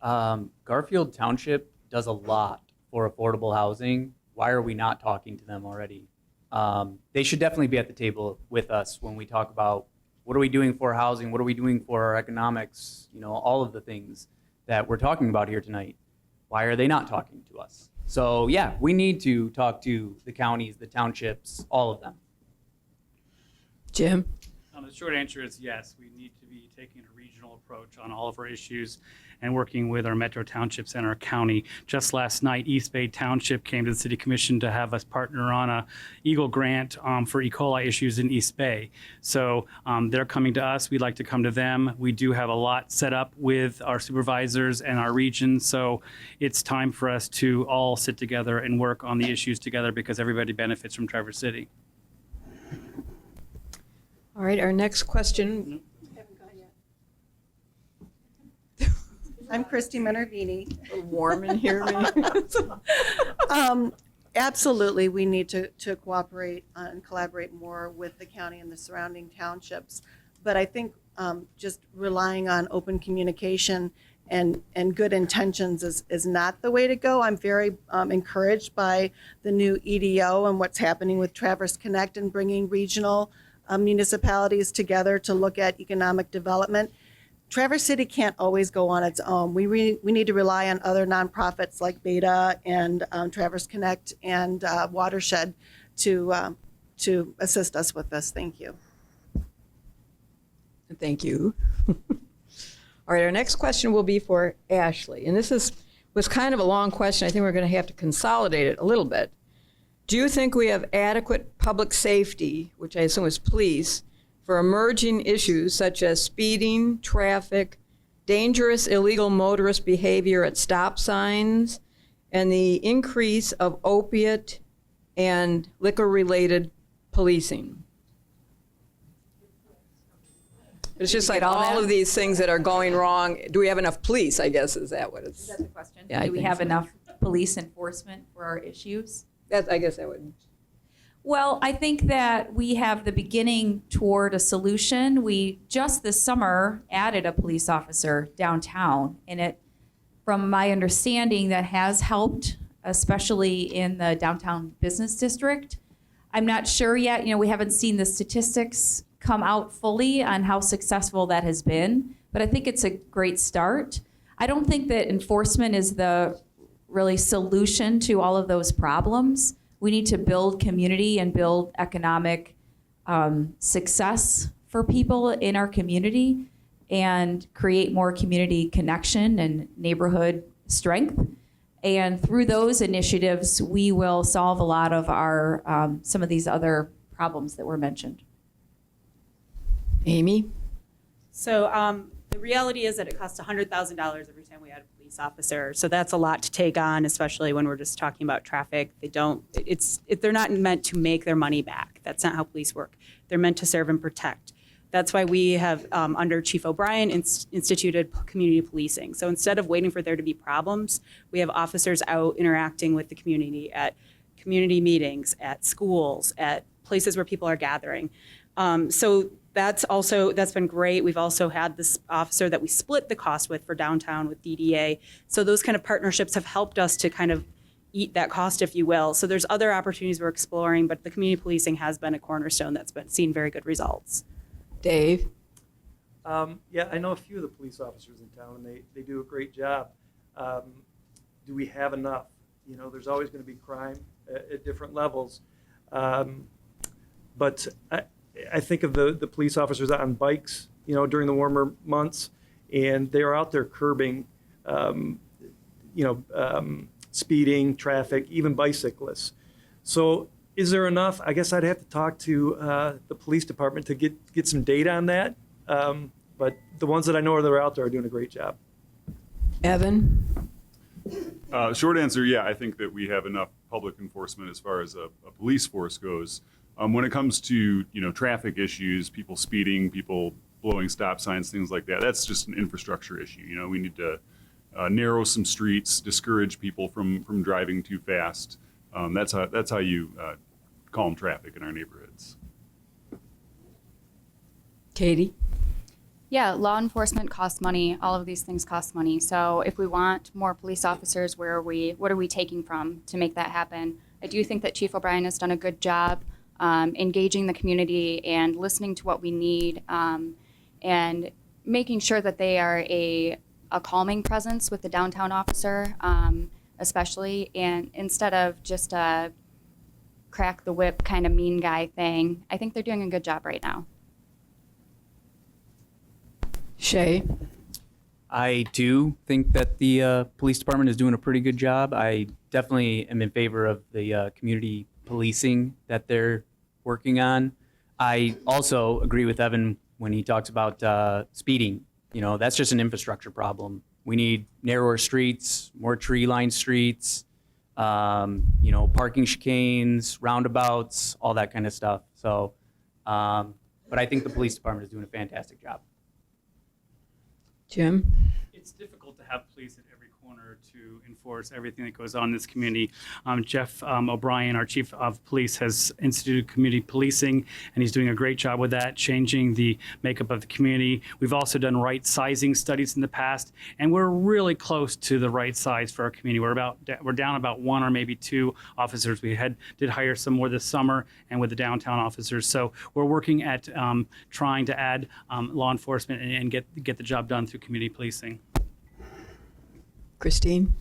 Garfield Township does a lot for affordable housing. Why are we not talking to them already? They should definitely be at the table with us when we talk about what are we doing for housing, what are we doing for our economics, all of the things that we're talking about here tonight. Why are they not talking to us? So yeah, we need to talk to the counties, the townships, all of them. Jim? The short answer is yes. We need to be taking a regional approach on all of our issues and working with our metro townships and our county. Just last night, East Bay Township came to the City Commission to have us partner on a Eagle grant for E. coli issues in East Bay. So they're coming to us. We'd like to come to them. We do have a lot set up with our supervisors and our region. So it's time for us to all sit together and work on the issues together because everybody benefits from Traverse City. All right, our next question. Haven't gone yet. I'm Christy Minervini. A little warm in here. Absolutely, we need to cooperate and collaborate more with the county and the surrounding townships. But I think just relying on open communication and good intentions is not the way to go. I'm very encouraged by the new EDO and what's happening with Traverse Connect and bringing regional municipalities together to look at economic development. Traverse City can't always go on its own. We need to rely on other nonprofits like Berta and Traverse Connect and Watershed to assist us with this. Thank you. Thank you. All right, our next question will be for Ashley. And this was kind of a long question. I think we're going to have to consolidate it a little bit. Do you think we have adequate public safety, which I assume is police, for emerging issues such as speeding, traffic, dangerous illegal motorist behavior at stop signs, and the increase of opiate and liquor-related policing. It's just like Get all all that? of these things that are going wrong. Do we have enough police, I guess, is that what it's? Is that the question? Yeah, I Do we think have so. enough police enforcement for our issues? I guess that would. Well, I think that we have the beginning toward a solution. We just this summer added a police officer downtown, and it, from my understanding, that has helped, especially in the downtown business district. I'm not sure yet, we haven't seen the statistics come out fully on how successful that has been, but I think it's a great start. I don't think that enforcement is the really solution to all of those problems. We need to build community and build economic success for people in our community and create more community connection and neighborhood strength. And through those initiatives, we will solve a lot of our some of these other problems that were mentioned. Amy? So the reality is that it costs $100,000 every time we add a police officer. So that's a lot to take on, especially when we're just talking about traffic. They're not meant to make their money back. That's not how police work. They're meant to serve and protect. That's why we have, under Chief O'Brien, instituted community policing. So instead of waiting for there to be problems, we have officers out interacting with the community at community meetings, at schools, at places where people are gathering. So that's been great. We've also had this officer that we split the cost with for downtown with DDA. So those kind of partnerships have helped us to kind of eat that cost, if you will. So there's other opportunities we're exploring, but the community policing has been a cornerstone that's been seen very good results. Dave? Yeah, I know a few of the police officers in town, and they do a great job. Do we have enough? There's always going to be crime at different levels. But I think of the police officers out on bikes, during the warmer months, and they are out there curbing, speeding, traffic, even bicyclists. So is there enough? I guess I'd have to talk to the police department to get some data on that. But the ones that I know that are out there are doing a great job. Evan? Short answer, yeah, I think that we have enough public enforcement as far as a police force goes. When it comes to traffic issues, people speeding, people blowing stop signs, things like that, that's just an infrastructure issue. We need to narrow some streets, discourage people from driving too fast. That's how you calm traffic in our neighborhoods. Katie? Yeah, law enforcement costs money. All of these things cost money. So if we want more police officers, what are we taking from to make that happen? I do think that Chief O'Brien has done a good job engaging the community and listening to what we need, and making sure that they are a calming presence with the downtown officer, especially, and instead of just a crack the whip kind of mean guy thing. I think they're doing a good job right now. Shay? I do think that the police department is doing a pretty good job. I definitely am in favor of the community policing that they're working on. I also agree with Evan when he talks about speeding. That's just an infrastructure problem. We need narrower streets, more tree-lined streets, parking chicanes, roundabouts, all that kind of stuff. So, but I think the police department is doing a fantastic job. Jim? It's difficult to have police at every corner to enforce everything that goes on in this community. Jeff O'Brien, our chief of police, has instituted community policing, and he's doing a great job with that, changing the makeup of the community. We've also done right sizing studies in the past, and we're really close to the right size for our community. We're down about one or maybe two officers. We did hire some more this summer, and with the downtown officers. So we're working at trying to add law enforcement and get the job done through community policing. Christine?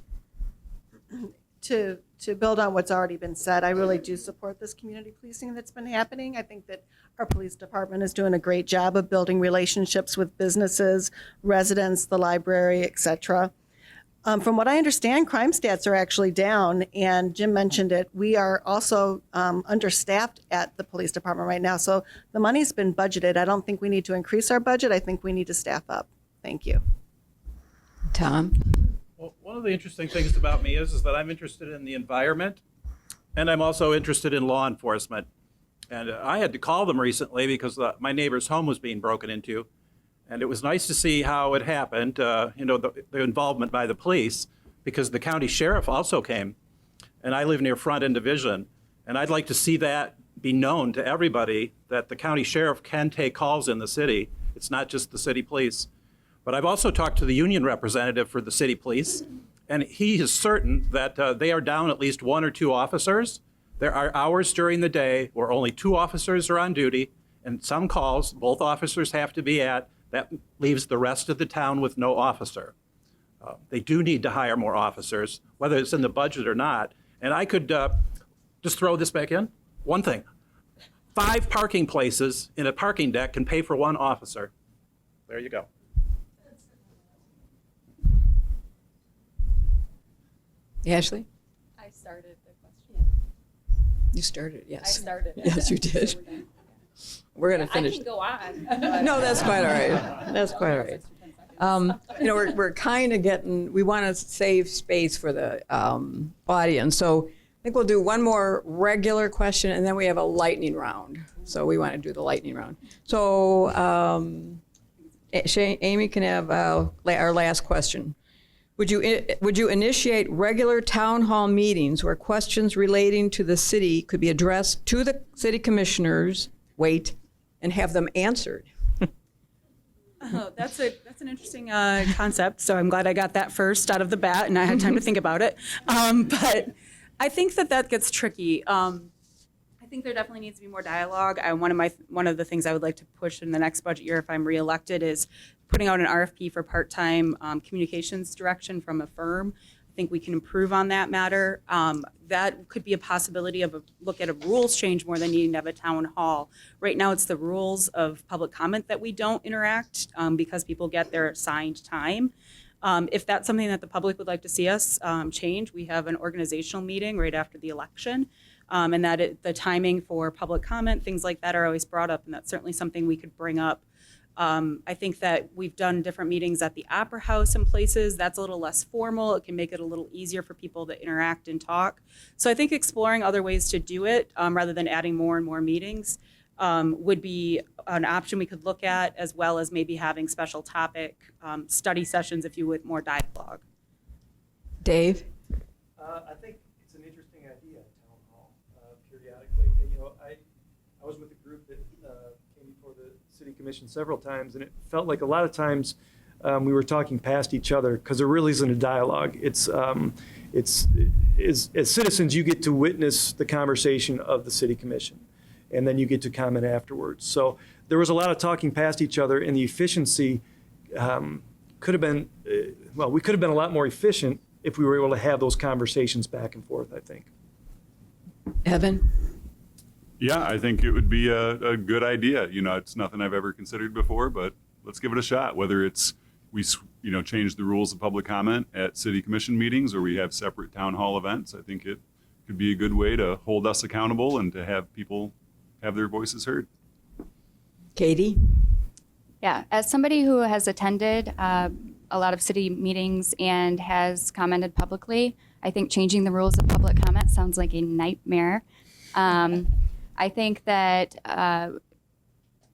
To build on what's already been said, I really do support this community policing that's been happening. I think that our police department is doing a great job of building relationships with businesses, residents, the library, et cetera. From what I understand, crime stats are actually down, and Jim mentioned it. We are also understaffed at the police department right now, so the money's been budgeted. I don't think we need to increase our budget. I think we need to staff up. Thank you. Tom? Well, one of the interesting things about me is that I'm interested in the environment, and I'm also interested in law enforcement. And I had to call them recently because my neighbor's home was being broken into. And it was nice to see how it happened, the involvement by the police, because the county sheriff also came. And I live near Front and Division. And I'd like to see that be known to everybody, that the county sheriff can take calls in the city. It's not just the city police. But I've also talked to the union representative for the city police, and he is certain that they are down at least 1 or 2 officers. There are hours during the day where only 2 officers are on duty, and some calls both officers have to be at. That leaves the rest of the town with no officer. They do need to hire more officers, whether it's in the budget or not. And I could just throw this back in. One thing, 5 parking places in a parking deck can pay for 1 officer. There you go. Ashley? I started the question. You started, yes. I started. Yes, you did. We're going to finish. I can go on. No, that's quite all right. That's quite all right. We're kind of getting, we want to save space for the audience. So I think we'll do one more regular question, and then we have a lightning round. So we want to do the lightning round. So Amy can have our last question. Would you initiate regular town hall meetings where questions relating to the city could be addressed to the city commissioners, and have them answered? Oh, that's an interesting concept. So I'm glad I got that first out of the bat, and I had time to think about it. But I think that gets tricky. I think there definitely needs to be more dialogue. One of the things I would like to push in the next budget year, if I'm reelected, is putting out an RFP for part-time communications direction from a firm. I think we can improve on that matter. That could be a possibility of a look at a rules change more than needing to have a town hall. Right now, it's the rules of public comment that we don't interact because people get their assigned time. If that's something that the public would like to see us change, we have an organizational meeting right after the election. And the timing for public comment, things like that are always brought up, and that's certainly something we could bring up. I think that we've done different meetings at the Opera House and places. That's a little less formal. It can make it a little easier for people to interact and talk. So I think exploring other ways to do it rather than adding more and more meetings would be an option we could look at, as well as maybe having special topic study sessions, if you would, more dialogue. Dave? I think it's an interesting idea, town hall, periodically. And, I was with a group that came before the city commission several times, and it felt like a lot of times we were talking past each other because there really isn't a dialogue. It's as citizens, you get to witness the conversation of the city commission, and then you get to comment afterwards. So there was a lot of talking past each other, and the efficiency could have been, we could have been a lot more efficient if we were able to have those conversations back and forth, I think. Evan? Yeah, I think it would be a good idea. It's nothing I've ever considered before, but let's give it a shot. Whether it's we change the rules of public comment at city commission meetings, or we have separate town hall events, I think it could be a good way to hold us accountable and to have people have their voices heard. Katie? Yeah, as somebody who has attended a lot of city meetings and has commented publicly, I think changing the rules of public comment sounds like a nightmare. I think that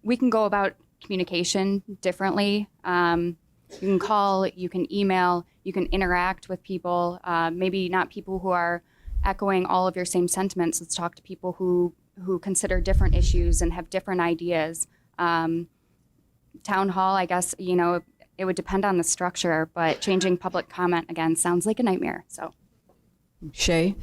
we can go about communication differently. You can call, you can email, you can interact with people, maybe not people who are echoing all of your same sentiments. Let's talk to people who consider different issues and have different ideas. Town hall, I guess, it would depend on the structure, but changing public comment, again, sounds like a nightmare, so. Shay?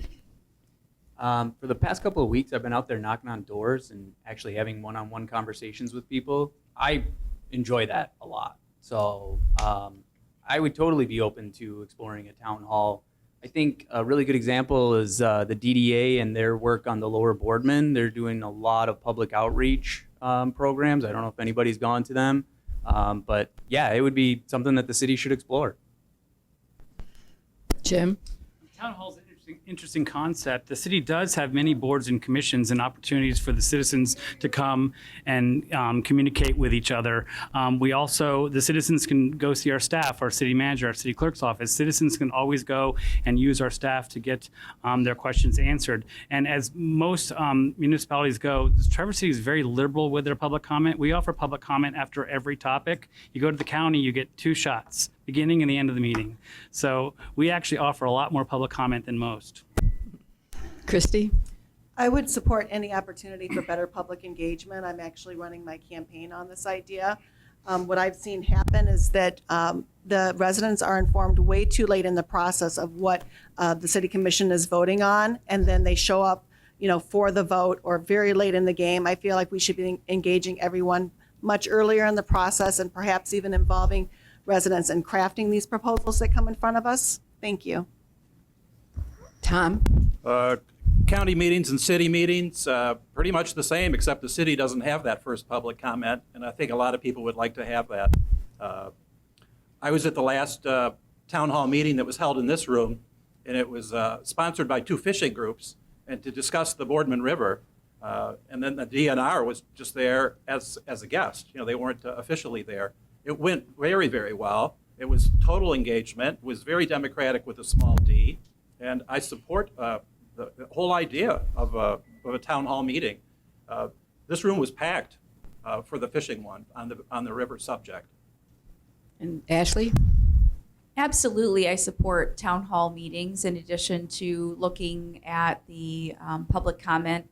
For the past couple of weeks, I've been out there knocking on doors and actually having one-on-one conversations with people. I enjoy that a lot. So I would totally be open to exploring a town hall. I think a really good example is the DDA and their work on the lower Boardman. They're doing a lot of public outreach programs. I don't know if anybody's gone to them. But yeah, it would be something that the city should explore. Jim? Town hall is an interesting interesting concept. The city does have many boards and commissions and opportunities for the citizens to come and communicate with each other. The citizens can go see our staff, our city manager, our city clerk's office. Citizens can always go and use our staff to get their questions answered. And as most municipalities go, Traverse City is very liberal with their public comment. We offer public comment after every topic. You go to the county, you get 2 shots, beginning and the end of the meeting. So we actually offer a lot more public comment than most. Christy? I would support any opportunity for better public engagement. I'm actually running my campaign on this idea. What I've seen happen is that the residents are informed way too late in the process of what the city commission is voting on, and then they show up, for the vote or very late in the game. I feel like we should be engaging everyone much earlier in the process and perhaps even involving residents in crafting these proposals that come in front of us. Thank you. Tom? County meetings and city meetings, pretty much the same, except the city doesn't have that first public comment, and I think a lot of people would like to have that. I was at the last town hall meeting that was held in this room, and it was sponsored by 2 fishing groups, and to discuss the Boardman River. And then the DNR was just there as a guest. They weren't officially there. It went very, very well. It was total engagement, was very democratic with a small d, and I support the whole idea of a town hall meeting. This room was packed for the fishing one on the river subject. And Ashley? Absolutely, I support town hall meetings in addition to looking at the public comment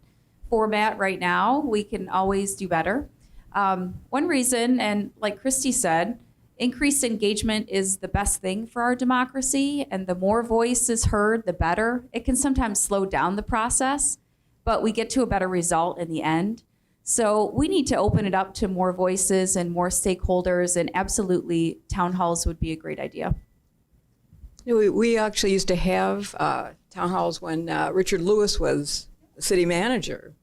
format right now. We can always do better. One reason, and like Christy said, increased engagement is the best thing for our democracy, and the more voice is heard, the better. It can sometimes slow down the process, but we get to a better result in the end. So we need to open it up to more voices and more stakeholders, and absolutely town halls would be a great idea. We actually used to have town halls when Richard Lewis was the city manager,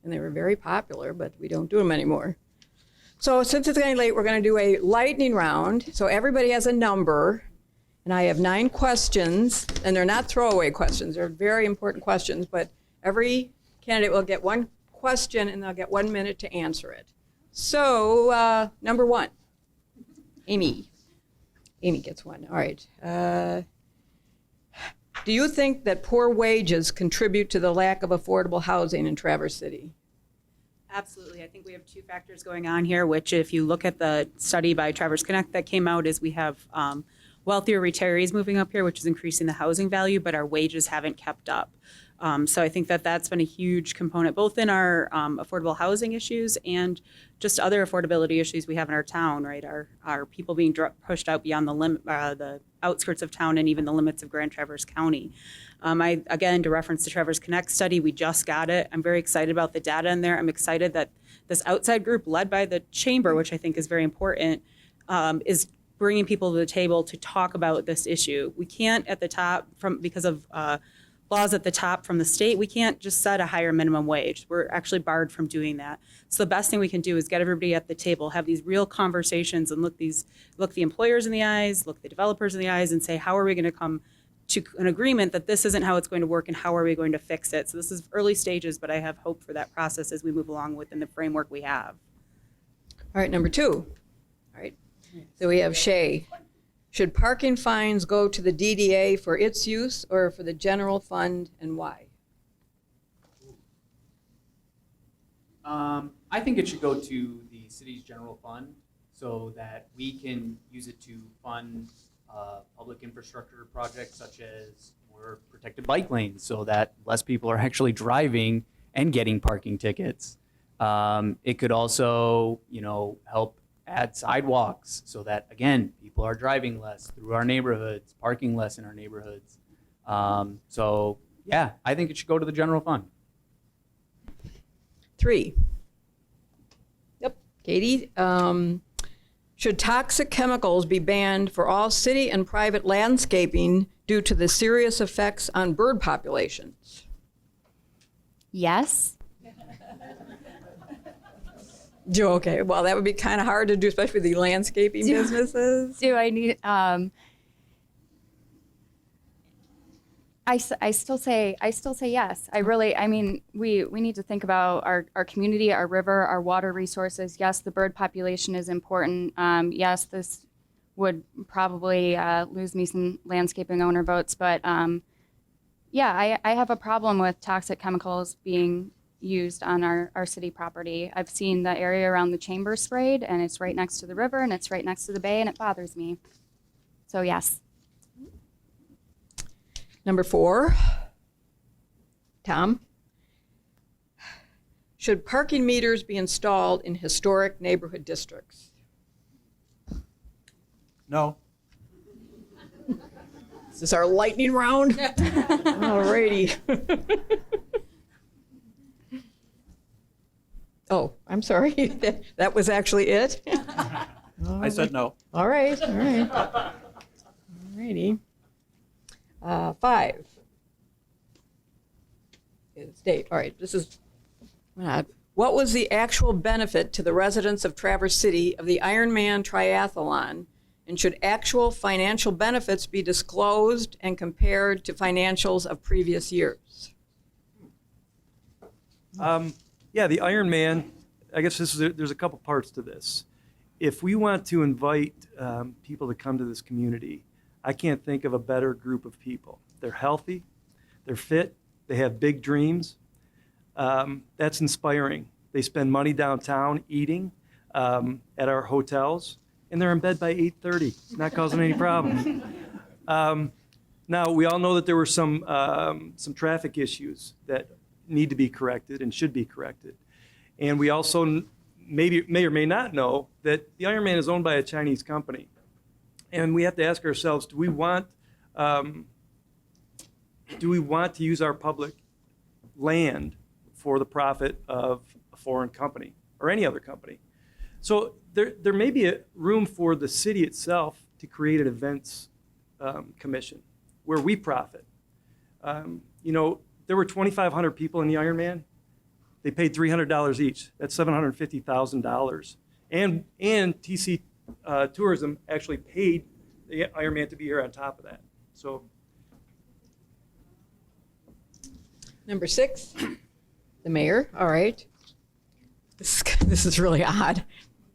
and they were very popular, but we don't do them anymore. So since it's getting late, we're going to do a lightning round. So everybody has a number, and I have 9 questions, and they're not throwaway questions. They're very important questions, but every candidate will get 1 question, and they'll get 1 minute to answer it. So number 1, Amy. Amy gets 1. All right. Do you think that poor wages contribute to the lack of affordable housing in Traverse City? Absolutely. I think we have 2 factors going on here, which if you look at the study by Traverse Connect that came out, is we have wealthier retirees moving up here, which is increasing the housing value, but our wages haven't kept up. So I think that that's been a huge component, both in our affordable housing issues and just other affordability issues we have in our town, right? Our people being pushed out beyond the outskirts of town and even the limits of Grand Traverse County. Again, to reference the Traverse Connect study, we just got it. I'm very excited about the data in there. I'm excited that this outside group led by the chamber, which I think is very important, is bringing people to the table to talk about this issue. We can't at the top, because of laws at the top from the state, we can't just set a higher minimum wage. We're actually barred from doing that. So the best thing we can do is get everybody at the table, have these real conversations, and look the employers in the eyes, look the developers in the eyes, and say, how are we going to come to an agreement that this isn't how it's going to work, and how are we going to fix it? So this is early stages, but I have hope for that process as we move along within the framework we have. All right, number 2. All right. So we have Shay. Should parking fines go to the DDA for its use or for the general fund, and why? I think it should go to the city's general fund so that we can use it to fund public infrastructure projects such as more protected bike lanes so that less people are actually driving and getting parking tickets. It could also, help add sidewalks so that, again, people are driving less through our neighborhoods, parking less in our neighborhoods. So, yeah, I think it should go to the general fund. 3. Yep, Katie. Should toxic chemicals be banned for all city and private landscaping due to the serious effects on bird populations? Yes. Okay, well, that would be kind of hard to do, especially with the landscaping businesses. Do I need, I still say yes. I mean, we need to think about our community, our river, our water resources. Yes, the bird population is important. Yes, this would probably lose me some landscaping owner votes, but yeah, I have a problem with toxic chemicals being used on our city property. I've seen the area around the chamber sprayed, and it's right next to the river, and it's right next to the bay, and it bothers me. So yes. Number 4, Tom. Should parking meters be installed in historic neighborhood districts? No. Is this our lightning round? All righty. Oh, I'm sorry. That was actually it? I said no. All right, all right. All righty. 5. Is Dave. All right, this is, what was the actual benefit to the residents of Traverse City of the Ironman Triathlon? And should actual financial benefits be disclosed and compared to financials of previous years? Yeah, the Ironman, I guess there's a couple parts to this. If we want to invite people to come to this community, I can't think of a better group of people. They're healthy, they're fit, they have big dreams. That's inspiring. They spend money downtown eating at our hotels, and they're in bed by 8:30, not causing any problems. Now, we all know that there were some traffic issues that need to be corrected and should be corrected. And we also may or may not know that the Ironman is owned by a Chinese company. And we have to ask ourselves, do we want to use our public land for the profit of a foreign company or any other company? So there may be a room for the city itself to create an events commission where we profit. There were 2,500 people in the Ironman. They paid $300 each. That's $750,000. And TC Tourism actually paid the Ironman to be here on top of that. So. Number 6, the mayor. All right. This is really odd,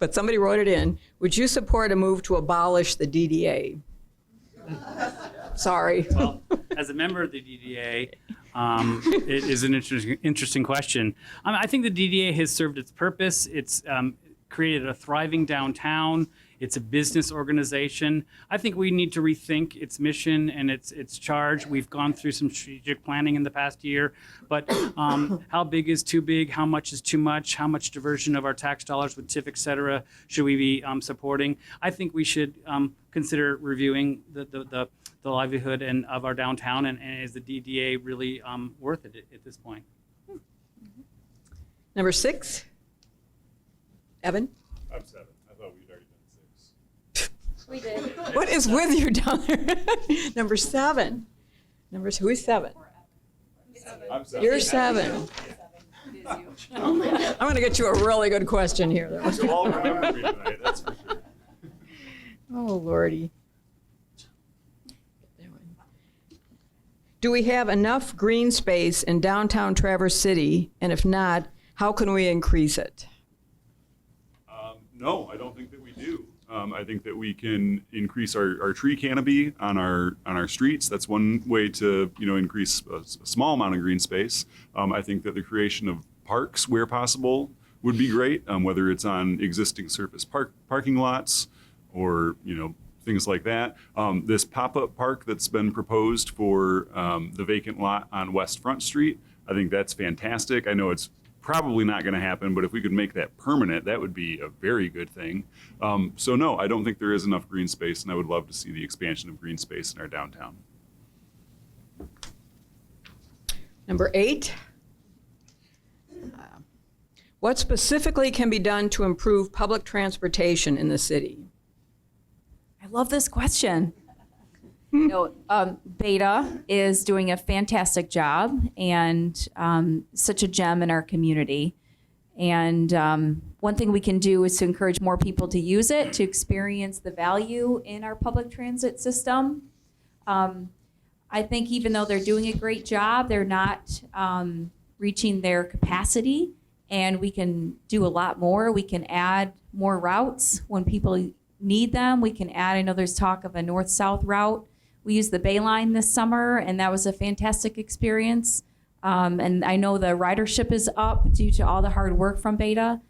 but somebody wrote it in. Would you support a move to abolish the DDA? Sorry. Well, as a member of the DDA, it is an interesting question. I think the DDA has served its purpose. It's created a thriving downtown. It's a business organization. I think we need to rethink its mission and its charge. We've gone through some strategic planning in the past year, but how big is too big? How much is too much? How much diversion of our tax dollars with TIF, et cetera, should we be supporting? I think we should consider reviewing the livelihood and of our downtown, and is the DDA really worth it at this point? Number 6, Evan. I'm 7. I thought we'd already been 6. We did. What is with you down there? Number 7. Who is 7? I'm 7. You're 7. I'm going to get you a really good question here. You'll all remember me tonight, that's for sure. Oh, Lordy. Do we have enough green space in downtown Traverse City? And if not, how can we increase it? No, I don't think that we do. I think that we can increase our tree canopy on our streets. That's one way to increase a small amount of green space. I think that the creation of parks where possible would be great, whether it's on existing surface parking lots or things like that. This pop-up park that's been proposed for the vacant lot on West Front Street, I think that's fantastic. I know it's probably not going to happen, but if we could make that permanent, that would be a very good thing. So no, I don't think there is enough green space, and I would love to see the expansion of green space in our downtown. Number 8. What specifically can be done to improve public transportation in the city? I love this question. Berta is doing a fantastic job and such a gem in our community. And one thing we can do is to encourage more people to use it, to experience the value in our public transit system. I think even though they're doing a great job, they're not reaching their capacity, and we can do a lot more. We can add more routes when people need them. We can add, I know there's talk of a north-south route. We used the Bay Line this summer, and that was a fantastic experience. And I know the ridership is up due to all the hard work from Berta.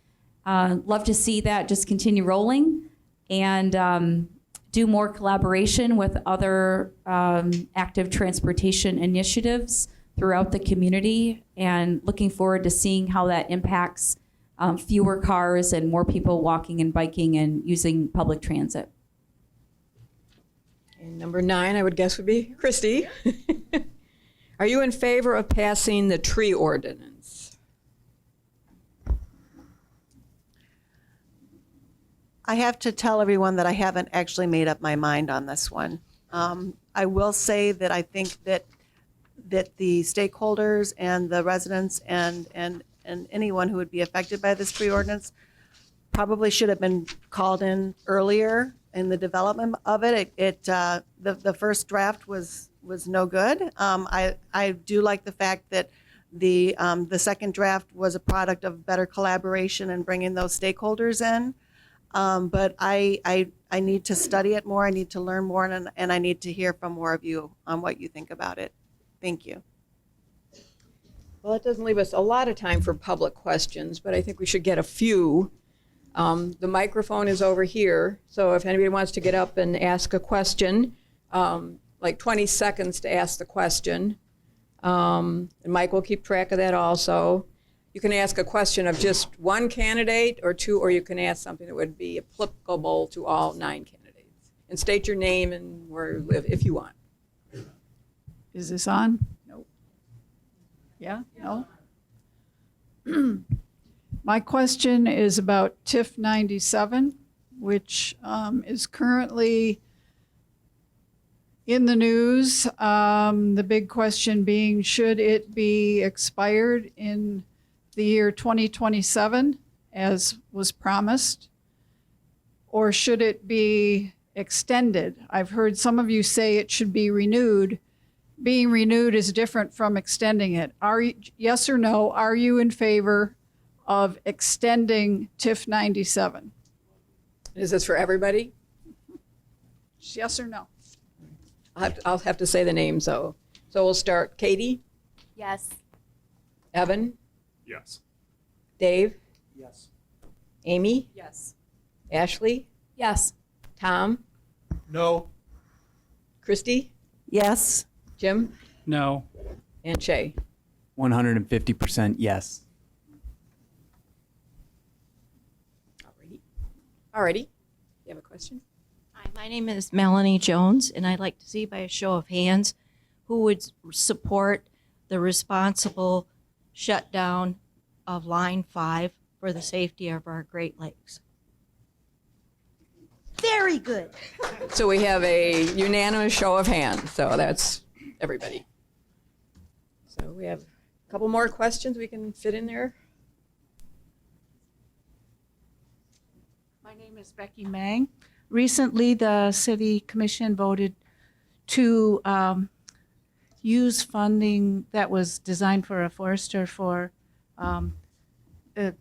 Love to see that just continue rolling and do more collaboration with other active transportation initiatives throughout the community, and looking forward to seeing how that impacts fewer cars and more people walking and biking and using public transit. And number 9, I would guess, would be Christy. Are you in favor of passing the tree ordinance? I have to tell everyone that I haven't actually made up my mind on this one. I will say that I think that the stakeholders and the residents and anyone who would be affected by this tree ordinance probably should have been called in earlier in the development of it. The first draft was no good. I do like the fact that the second draft was a product of better collaboration and bringing those stakeholders in. But I need to study it more. I need to learn more, and I need to hear from more of you on what you think about it. Thank you. Well, it doesn't leave us a lot of time for public questions, but I think we should get a few. The microphone is over here, so if anybody wants to get up and ask a question, like 20 seconds to ask the question. And Mike will keep track of that also. You can ask a question of just one candidate or two, or you can ask something that would be applicable to all 9 candidates. And state your name and where you live if you want. Is this on? Nope. Yeah? No? My question is about TIF 97, which is currently in the news. The big question being, should it be expired in the year 2027, as was promised, or should it be extended? I've heard some of you say it should be renewed. Being renewed is different from extending it. Yes or no, are you in favor of extending TIF 97? Is this for everybody? Yes or no? I'll have to say the name, so we'll start. Katie? Yes. Evan? Yes. Dave? Yes. Amy? Yes. Ashley? Yes. Tom? No. Christy? Yes. Jim? No. And Shay? 150% yes. Alrighty. You have a question? Hi, my name is Melanie Jones, and I'd like to see by a show of hands who would support the responsible shutdown of Line 5 for the safety of our Great Lakes. Very good. So we have a unanimous show of hands, so that's everybody. So we have a couple more questions we can fit in there. My name is Becky Mang. Recently, the City Commission voted to use funding that was designed for a forester for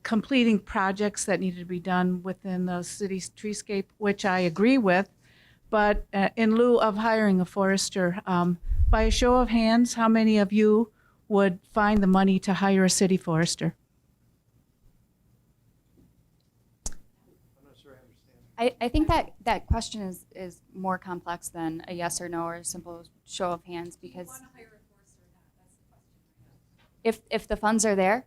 completing projects that needed to be done within the city's treescape, which I agree with. But in lieu of hiring a forester, by a show of hands, how many of you would find the money to hire a city forester? I think that question is more complex than a yes or no or a simple show of hands, because if the funds are there,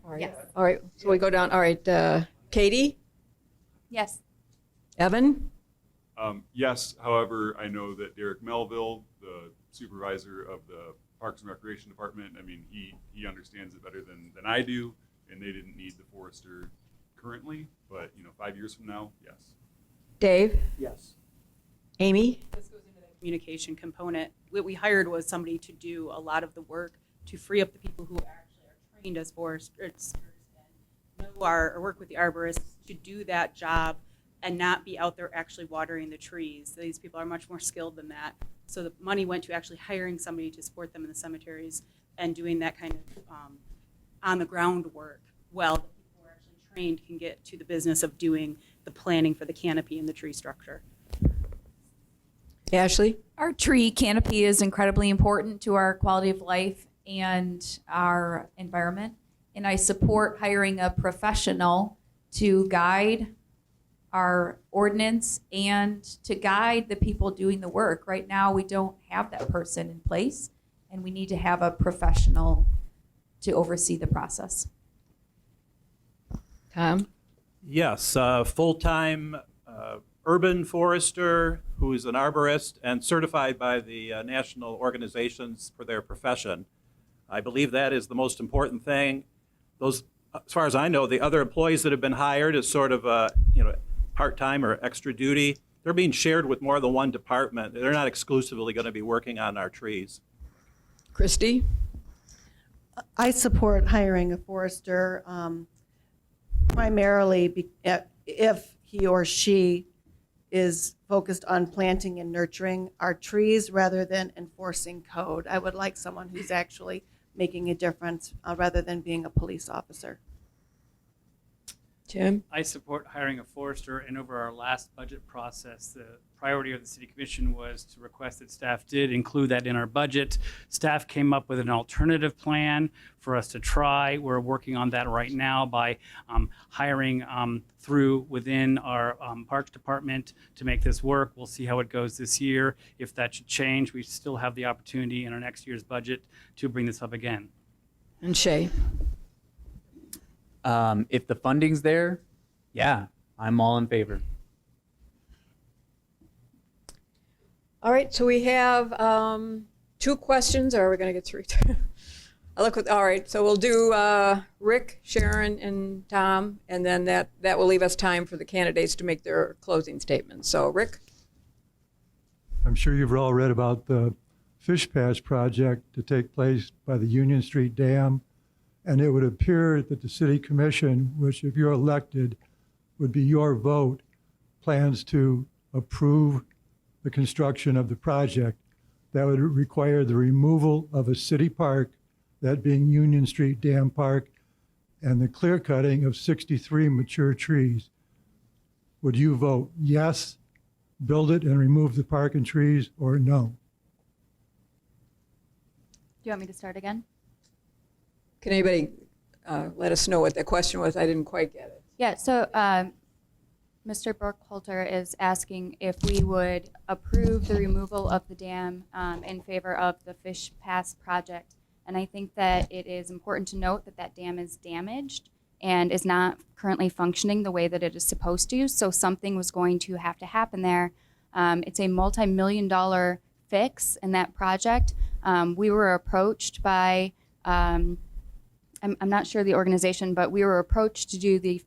All right. yes. All right, so we go down. All right, Katie? Yes. Evan? Yes, however, I know that Derek Melville, the supervisor of the Parks and Recreation Department, I mean, he understands it better than I do, and they didn't need the forester currently, but 5 years from now, yes. Dave? Yes. Amy? This goes into the communication component. What we hired was somebody to do a lot of the work to free up the people who actually are trained as foresters and know or work with the arborists to do that job and not be out there actually watering the trees. These people are much more skilled than that. So the money went to actually hiring somebody to support them in the cemeteries and doing that kind of on the ground work. Well, the people who are actually trained can get to the business of doing the planning for the canopy and the tree structure. Ashley? Our tree canopy is incredibly important to our quality of life and our environment. And I support hiring a professional to guide our ordinance and to guide the people doing the work. Right now, we don't have that person in place, and we need to have a professional to oversee the process. Tom? Yes, full-time urban forester who is an arborist and certified by the national organizations for their profession. I believe that is the most important thing. Those, as far as I know, the other employees that have been hired as sort of part-time or extra duty, they're being shared with more than one department. They're not exclusively going to be working on our trees. Christy? I support hiring a forester primarily if he or she is focused on planting and nurturing our trees rather than enforcing code. I would like someone who's actually making a difference rather than being a police officer. Tim? I support hiring a forester, and over our last budget process, the priority of the city commission was to request that staff did include that in our budget. Staff came up with an alternative plan for us to try. We're working on that right now by hiring through within our parks department to make this work. We'll see how it goes this year. If that should change, we still have the opportunity in our next year's budget to bring this up again. And Shay? If the funding's there, yeah, I'm all in favor. All right, so we have 2 questions, or are we going to get 3? All right, so we'll do Rick, Sharon, and Tom, and then that will leave us time for the candidates to make their closing statements. So, Rick? I'm sure you've all read about the fish patch project to take place by the Union Street Dam, and it would appear that the city commission, which if you're elected would be your vote, plans to approve the construction of the project. That would require the removal of a city park, that being Union Street Dam Park, and the clear cutting of 63 mature trees. Would you vote yes, build it and remove the park and trees, or no? Do you want me to start again? Can anybody let us know what the question was? I didn't quite get it. Yeah, so Mr. Burkhalter is asking if we would approve the removal of the dam in favor of the Fish Pass project. And I think that it is important to note that that dam is damaged and is not currently functioning the way that it is supposed to. So something was going to have to happen there. It's a multi-million-dollar fix in that project. We were approached by, I'm not sure the organization, but we were approached to do the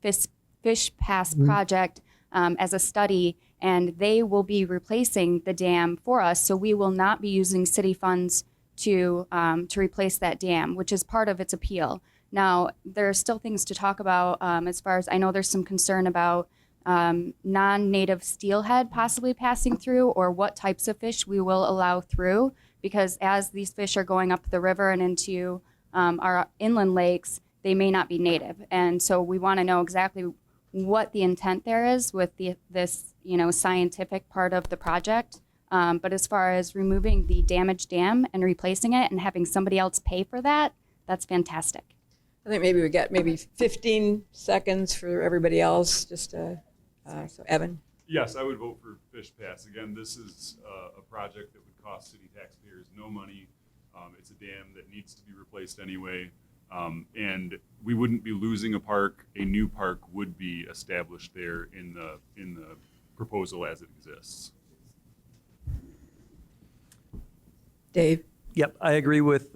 Fish Pass project as a study, and they will be replacing the dam for us. So we will not be using city funds to replace that dam, which is part of its appeal. Now, there are still things to talk about as far as I know there's some concern about non-native steelhead possibly passing through, or what types of fish we will allow through, because as these fish are going up the river and into our inland lakes, they may not be native. And so we want to know exactly what the intent there is with this scientific part of the project. But as far as removing the damaged dam and replacing it and having somebody else pay for that, that's fantastic. I think maybe we got 15 seconds for everybody else. Just so Evan. Yes, I would vote for Fish Pass. Again, this is a project that would cost city taxpayers no money. It's a dam that needs to be replaced anyway. And we wouldn't be losing a park. A new park would be established there in the proposal as it exists. Dave? Yep, I agree with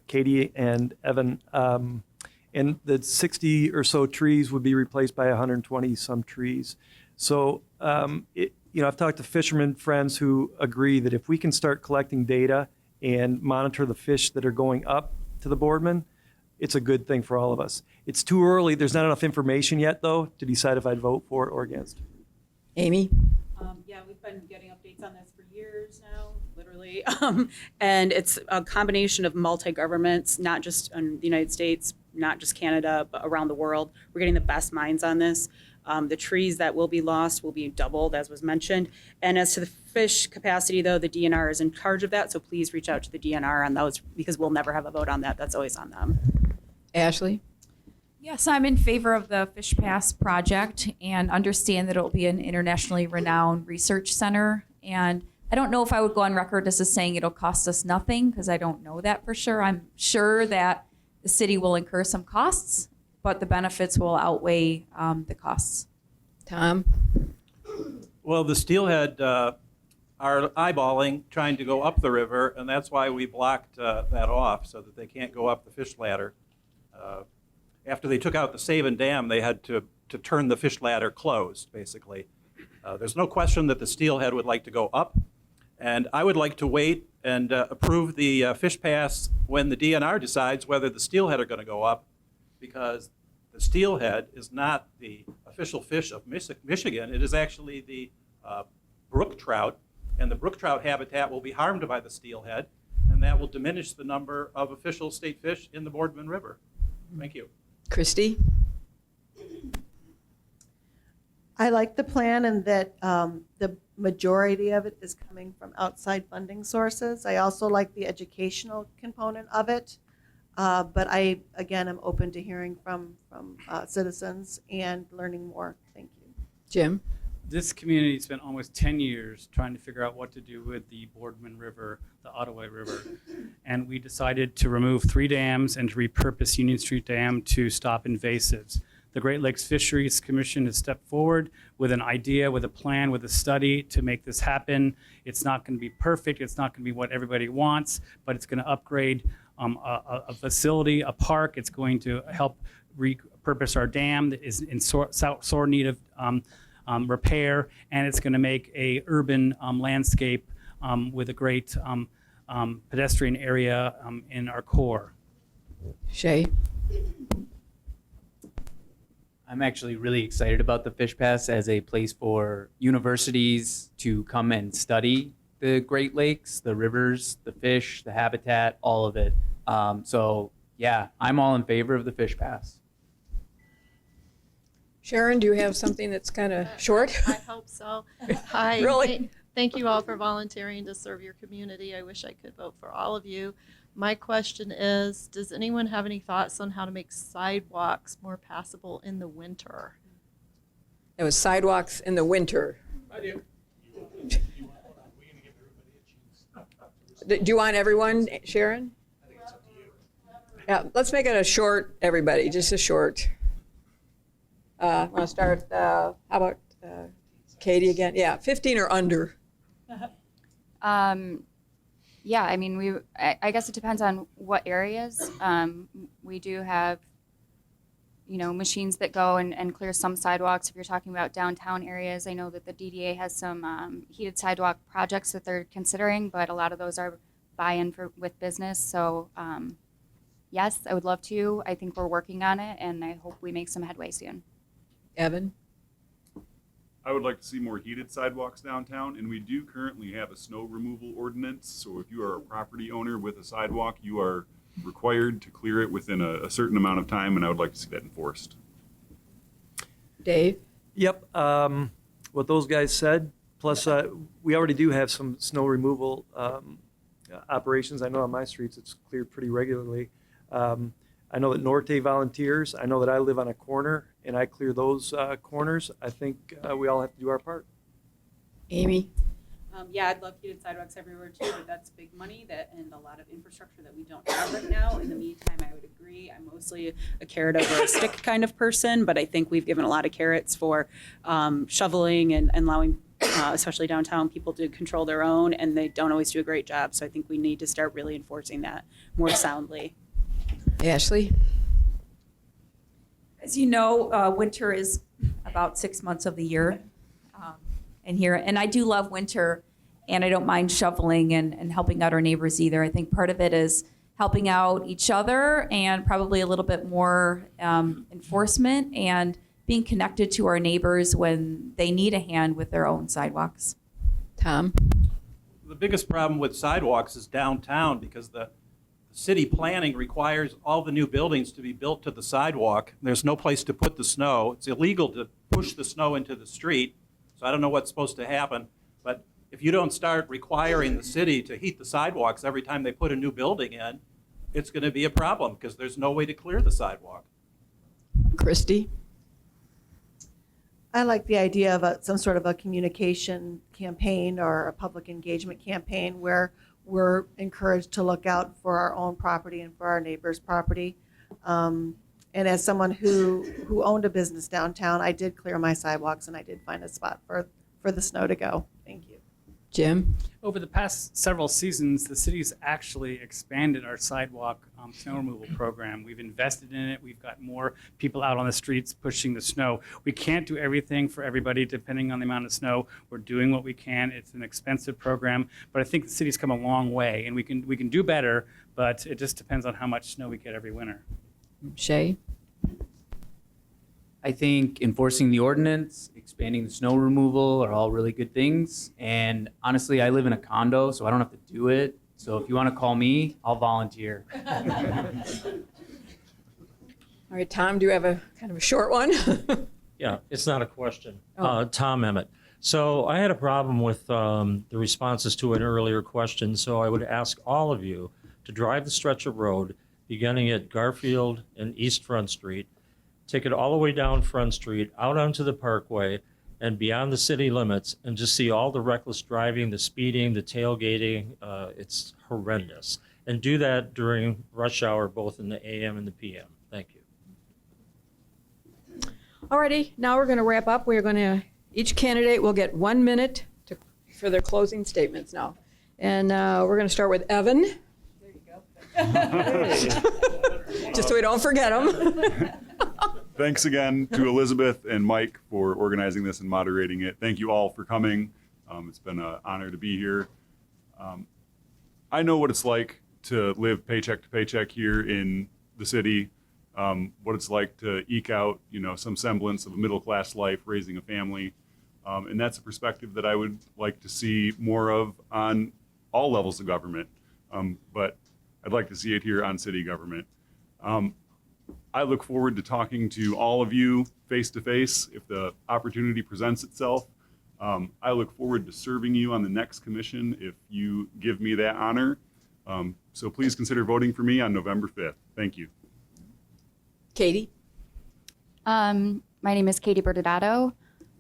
Katie and Evan. And the 60 or so trees would be replaced by 120 some trees. So, I've talked to fishermen friends who agree that if we can start collecting data and monitor the fish that are going up to the Boardman, it's a good thing for all of us. It's too early. There's not enough information yet, though, to decide if I'd vote for it or against. Amy? Yeah, we've been getting updates on this for years now, literally actually. And it's a combination of multi-governments, not just in the United States, not just Canada, but around the world. We're getting the best minds on this. The trees that will be lost will be doubled, as was mentioned. And as to the fish capacity, though, the DNR is in charge of that. So please reach out to the DNR on those, because we'll never have a vote on that. That's always on them. Ashley? Yes, I'm in favor of the Fish Pass project and understand that it'll be an internationally renowned research center. And I don't know if I would go on record as saying it'll cost us nothing, because I don't know that for sure. I'm sure that the city will incur some costs, but the benefits will outweigh the costs. Tom? Well, the steelhead are eyeballing trying to go up the river, and that's why we blocked that off so that they can't go up the fish ladder. After they took out the Saban Dam, they had to turn the fish ladder closed, basically. There's no question that the steelhead would like to go up, and I would like to wait and approve the fish pass when the DNR decides whether the steelhead are going to go up, because the steelhead is not the official fish of Michigan. It is actually the brook trout, and the brook trout habitat will be harmed by the steelhead, and that will diminish the number of official state fish in the Boardman River. Thank you. Christy? I like the plan and that the majority of it is coming from outside funding sources. I also like the educational component of it. But I, again, am open to hearing from citizens and learning more. Thank you. Jim? This community spent almost 10 years trying to figure out what to do with the Boardman River, the Ottawa River. And we decided to remove 3 dams and to repurpose Union Street Dam to stop invasives. The Great Lakes Fisheries Commission has stepped forward with an idea, with a plan, with a study to make this happen. It's not going to be perfect. It's not going to be what everybody wants, but it's going to upgrade a facility, a park. It's going to help repurpose our dam that is in sore need of repair, and it's going to make a urban landscape with a great pedestrian area in our core. Shay? I'm actually really excited about the Fish Pass as a place for universities to come and study the Great Lakes, the rivers, the fish, the habitat, all of it. So yeah, I'm all in favor of the Fish Pass. Sharon, do you have something that's kind of short? I hope so. Hi. Really? Thank you all for volunteering to serve your community. I wish I could vote for all of you. My question is, does anyone have any thoughts on how to make sidewalks more passable in the winter? It was sidewalks in the winter. I do. Do you want everyone, Sharon? I think it's up to you. Yeah, let's make it a short, everybody, just a short. Want to start, how about Katie again? Yeah, 15 or under. Yeah, I mean, I guess it depends on what areas. We do have, machines that go and clear some sidewalks. If you're talking about downtown areas, I know that the DDA has some heated sidewalk projects that they're considering, but a lot of those are buy-in with business. So yes, I would love to. I think we're working on it, and I hope we make some headway soon. Evan? I would like to see more heated sidewalks downtown, and we do currently have a snow removal ordinance. So if you are a property owner with a sidewalk, you are required to clear it within a certain amount of time, and I would like to see that enforced. Dave? Yep, what those guys said, plus we already do have some snow removal operations. I know on my streets it's cleared pretty regularly. I know that Norte volunteers. I know that I live on a corner and I clear those corners. I think we all have to do our part. Amy? Yeah, I'd love heated sidewalks everywhere too, but that's big money and a lot of infrastructure that we don't have right now. In the meantime, I would agree. I'm mostly a carrot over a stick kind of person, but I think we've given a lot of carrots for shoveling and allowing, especially downtown, people to control their own, and they don't always do a great job. So I think we need to start really enforcing that more soundly. Ashley? As you know, winter is about 6 months of the year. And I do love winter, and I don't mind shoveling and helping out our neighbors either. I think part of it is helping out each other and probably a little bit more enforcement and being connected to our neighbors when they need a hand with their own sidewalks. Tom? the biggest problem with sidewalks is downtown because the city planning requires all the new buildings to be built to the sidewalk. There's no place to put the snow. It's illegal to push the snow into the street. So I don't know what's supposed to happen. But if you don't start requiring the city to heat the sidewalks every time they put a new building in, it's going to be a problem because there's no way to clear the sidewalk. Christy? I like the idea of some sort of a communication campaign or a public engagement campaign where we're encouraged to look out for our own property and for our neighbor's property. And as someone who owned a business downtown, I did clear my sidewalks and I did find a spot for the snow to go. Thank you. Jim? Over the past several seasons, the city's actually expanded our sidewalk snow removal program. We've invested in it. We've got more people out on the streets pushing the snow. We can't do everything for everybody depending on the amount of snow. We're doing what we can. It's an expensive program, but I think the city's come a long way, and we can do better, but it just depends on how much snow we get every winter. Shay? I think enforcing the ordinance, expanding the snow removal are all really good things. And honestly, I live in a condo, so I don't have to do it. So if you want to call me, I'll volunteer. All right, Tom, do you have a kind of a short one? Yeah, it's not a question. Oh. Tom Emmett. So I had a problem with the responses to an earlier question, so I would ask all of you to drive the stretch of road beginning at Garfield and East Front Street, take it all the way down Front Street, out onto the Parkway, and beyond the city limits, and just see all the reckless driving, the speeding, the tailgating. It's horrendous. And do that during rush hour, both in the AM and the PM. Thank you. Alrighty, now we're going to wrap up. We're going to, each candidate will get 1 minute for their closing statements now. And we're going to start with Evan. There you go. Just so we don't forget him. Thanks again to Elizabeth and Mike for organizing this and moderating it. Thank you all for coming. It's been an honor to be here. I know what it's like to live paycheck to paycheck here in the city, what it's like to eke out, some semblance of a middle-class life, raising a family. And that's a perspective that I would like to see more of on all levels of government. But I'd like to see it here on city government. I look forward to talking to all of you face to face if the opportunity presents itself. I look forward to serving you on the next commission if you give me that honor. So please consider voting for me on November 5th. Thank you. Katie? My name is Katie Berta.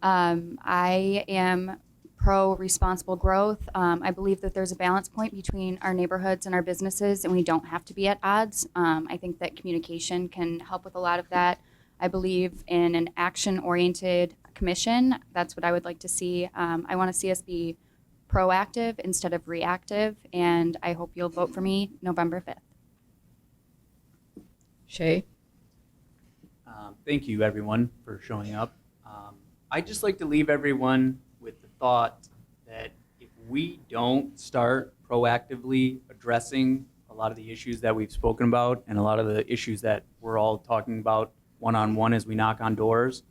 I am pro-responsible growth. I believe that there's a balance point between our neighborhoods and our businesses, and we don't have to be at odds. I think that communication can help with a lot of that. I believe in an action-oriented commission. That's what I would like to see. I want to see us be proactive instead of reactive, and I hope you'll vote for me November 5th. Shay? Thank you, everyone, for showing up. I'd just like to leave everyone with the thought that if we don't start proactively addressing a lot of the issues that we've spoken about and a lot of the issues that we're all talking about one-on-one as we knock on doors,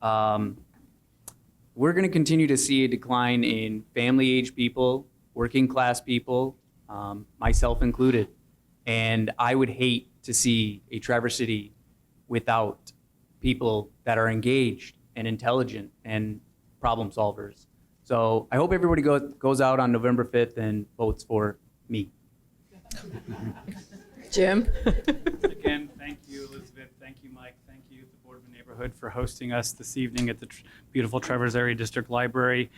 we're going to continue to see a decline in family-age people, working-class people, myself included. And I would hate to see a Traverse City without people that are engaged and intelligent and problem solvers. So I hope everybody goes out on November 5th and votes for me. Jim? Again, thank you, Elizabeth. Thank you, Mike. Thank you, the Boardman Neighborhood, for hosting us this evening at the beautiful Traverse Area District Library.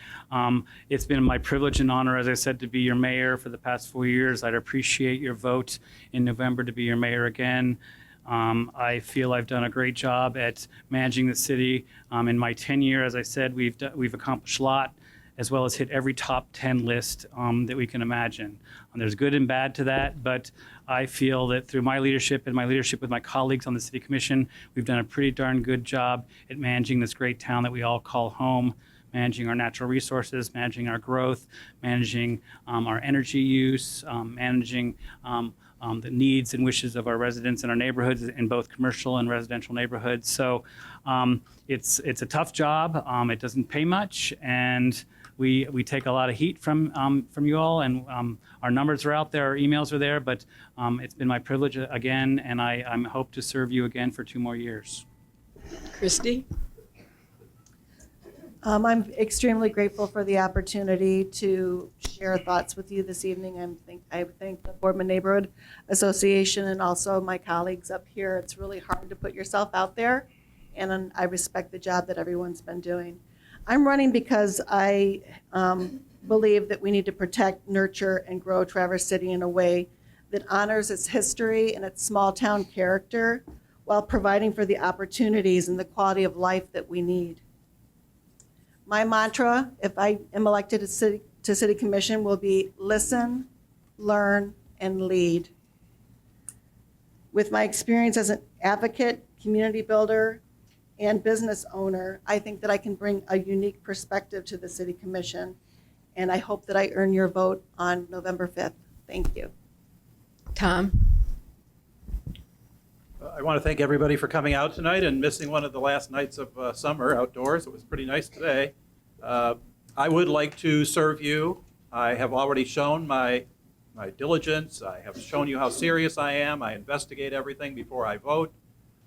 It's been my privilege and honor, as I said, to be your mayor for the past 4 years. I'd appreciate your vote in November to be your mayor again. I feel I've done a great job at managing the city. In my tenure, as I said, we've accomplished a lot, as well as hit every top 10 list that we can imagine. There's good and bad to that, but I feel that through my leadership and my leadership with my colleagues on the City Commission, we've done a pretty darn good job at managing this great town that we all call home, managing our natural resources, managing our growth, managing our energy use, managing the needs and wishes of our residents in our neighborhoods, in both commercial and residential neighborhoods. So it's a tough job. It doesn't pay much, and We take a lot of heat from you all, and our numbers are out there, our emails are there, but it's been my privilege again, and I hope to serve you again for 2 more years. Christy? I'm extremely grateful for the opportunity to share thoughts with you this evening. I thank the Boardman Neighborhood Association and also my colleagues up here. It's really hard to put yourself out there, and I respect the job that everyone's been doing. I'm running because I believe that we need to protect, nurture, and grow Traverse City in a way that honors its history and its small town character while providing for the opportunities and the quality of life that we need. My mantra, if I am elected to City Commission, will be listen, learn, and lead. With my experience as an advocate, community builder, and business owner, I think that I can bring a unique perspective to the City Commission, and I hope that I earn your vote on November 5th. Thank you. Tom? I want to thank everybody for coming out tonight and missing one of the last nights of summer outdoors. It was pretty nice today. I would like to serve you. I have already shown my diligence. I have shown you how serious I am. I investigate everything before I vote.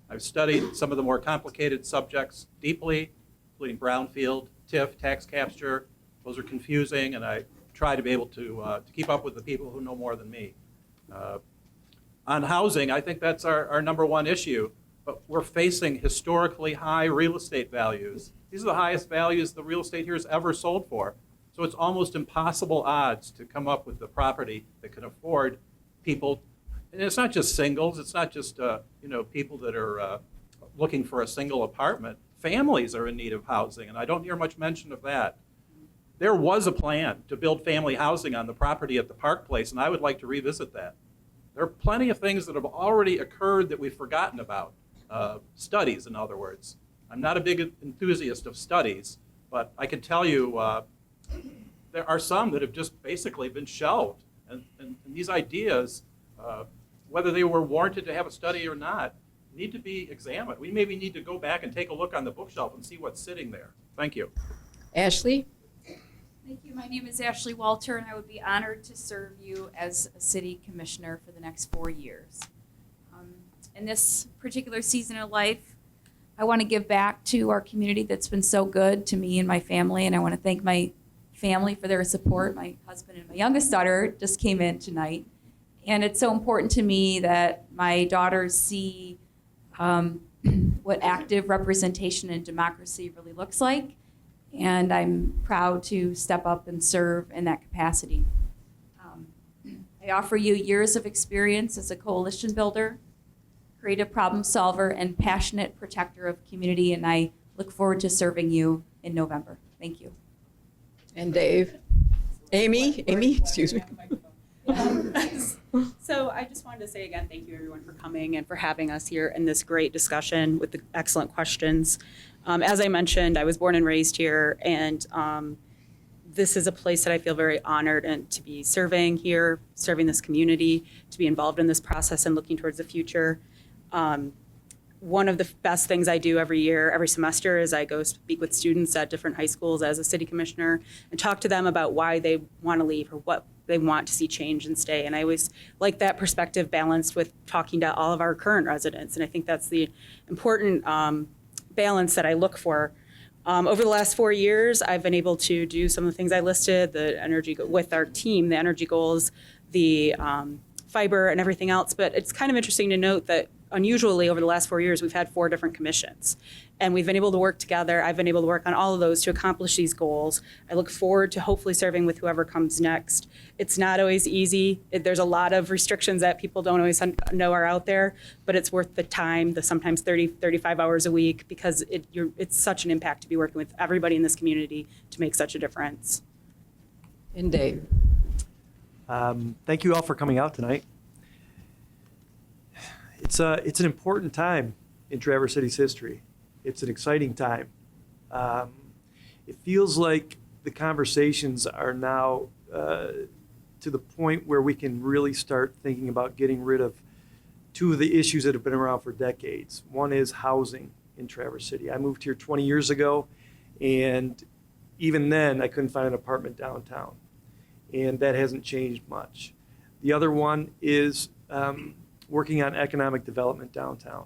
I've studied some of the more complicated subjects deeply, including brownfield, TIF, tax capture. Those are confusing, and I try to be able to keep up with the people who know more than me. On housing, I think that's our number one issue, but we're facing historically high real estate values. These are the highest values the real estate here has ever sold for. So it's almost impossible odds to come up with the property that can afford people. And it's not just singles, it's not just people that are looking for a single apartment. Families are in need of housing, and I don't hear much mention of that. There was a plan to build family housing on the property at the Park Place, and I would like to revisit that. There are plenty of things that have already occurred that we've forgotten about. Studies, in other words. I'm not a big enthusiast of studies, but I can tell you there are some that have just basically been shelved. And these ideas, whether they were warranted to have a study or not, need to be examined. We maybe need to go back and take a look on the bookshelf and see what's sitting there. Thank you. Ashley? Thank you. My name is Ashley Walter, and I would be honored to serve you as a city commissioner for the next 4 years. In this particular season of life, I want to give back to our community that's been so good to me and my family, and I want to thank my family for their support. My husband and my youngest daughter just came in tonight, and it's so important to me that my daughters see what active representation and democracy really looks like. And I'm proud to step up and serve in that capacity. I offer you years of experience as a coalition builder, creative problem solver, and passionate protector of community, and I look forward to serving you in November. Thank you. And Dave? Amy, excuse me. So I just wanted to say again, thank you everyone for coming and for having us here in this great discussion with the excellent questions. As I mentioned, I was born and raised here, and this is a place that I feel very honored and to be serving here, serving this community, to be involved in this process and looking towards the future. One of the best things I do every year, every semester, is I go speak with students at different high schools as a city commissioner and talk to them about why they want to leave or what they want to see change and stay. And I always like that perspective balanced with talking to all of our current residents. And I think that's the important balance that I look for. Over the last 4 years, I've been able to do some of the things I listed, the energy with our team, the energy goals, the fiber and everything else. But it's kind of interesting to note that unusually over the last 4 years, we've had 4 different commissions. And we've been able to work together. I've been able to work on all of those to accomplish these goals. I look forward to hopefully serving with whoever comes next. It's not always easy. There's a lot of restrictions that people don't always know are out there, but it's worth the time, the sometimes 30, 35 hours a week, because it's such an impact to be working with everybody in this community to make such a difference. And Dave? Thank you all for coming out tonight. It's an important time in Traverse City's history. It's an exciting time. It feels like the conversations are now to the point where we can really start thinking about getting rid of 2 of the issues that have been around for decades. One is housing in Traverse City. I moved here 20 years ago, and even then, I couldn't find an apartment downtown. And that hasn't changed much. The other one is working on economic development downtown.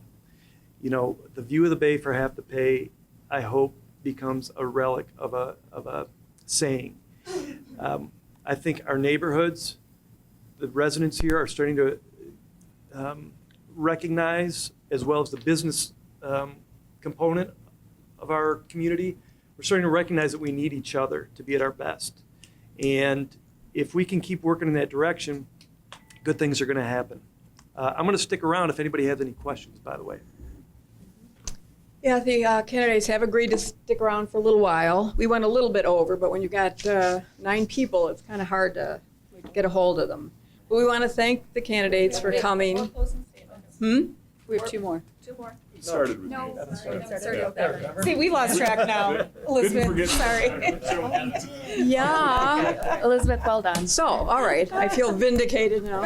You know, the view of the bay for half the pay, I hope, becomes a relic of a saying. I think our neighborhoods, the residents here are starting to recognize, as well as the business component of our community, we're starting to recognize that we need each other to be at our best. And if we can keep working in that direction, good things are going to happen. I'm going to stick around if anybody has any questions, by the way. Yeah, the candidates have agreed to stick around for a little while. We went a little bit over, but when you got 9 people, it's kind of hard to get a hold of them. But we want to thank the candidates for coming. We have 2 more. 2 more. Started with No, me. see, we lost track now. Elizabeth, sorry. Yeah. Elizabeth, well done. So, all right, I feel vindicated now.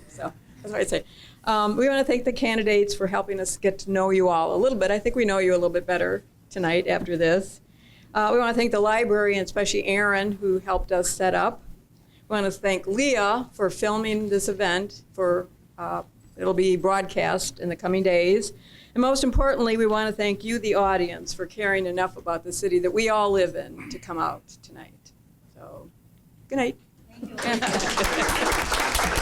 So, that's what I say. We want to thank the candidates for helping us get to know you all a little bit. I think we know you a little bit better tonight after this. We want to thank the library and especially Aaron, who helped us set up. We want to thank Leah for filming this event. It'll be broadcast in the coming days. And most importantly, we want to thank you, the audience, for caring enough about the city that we all live in to come out tonight. So, good night. Thank you.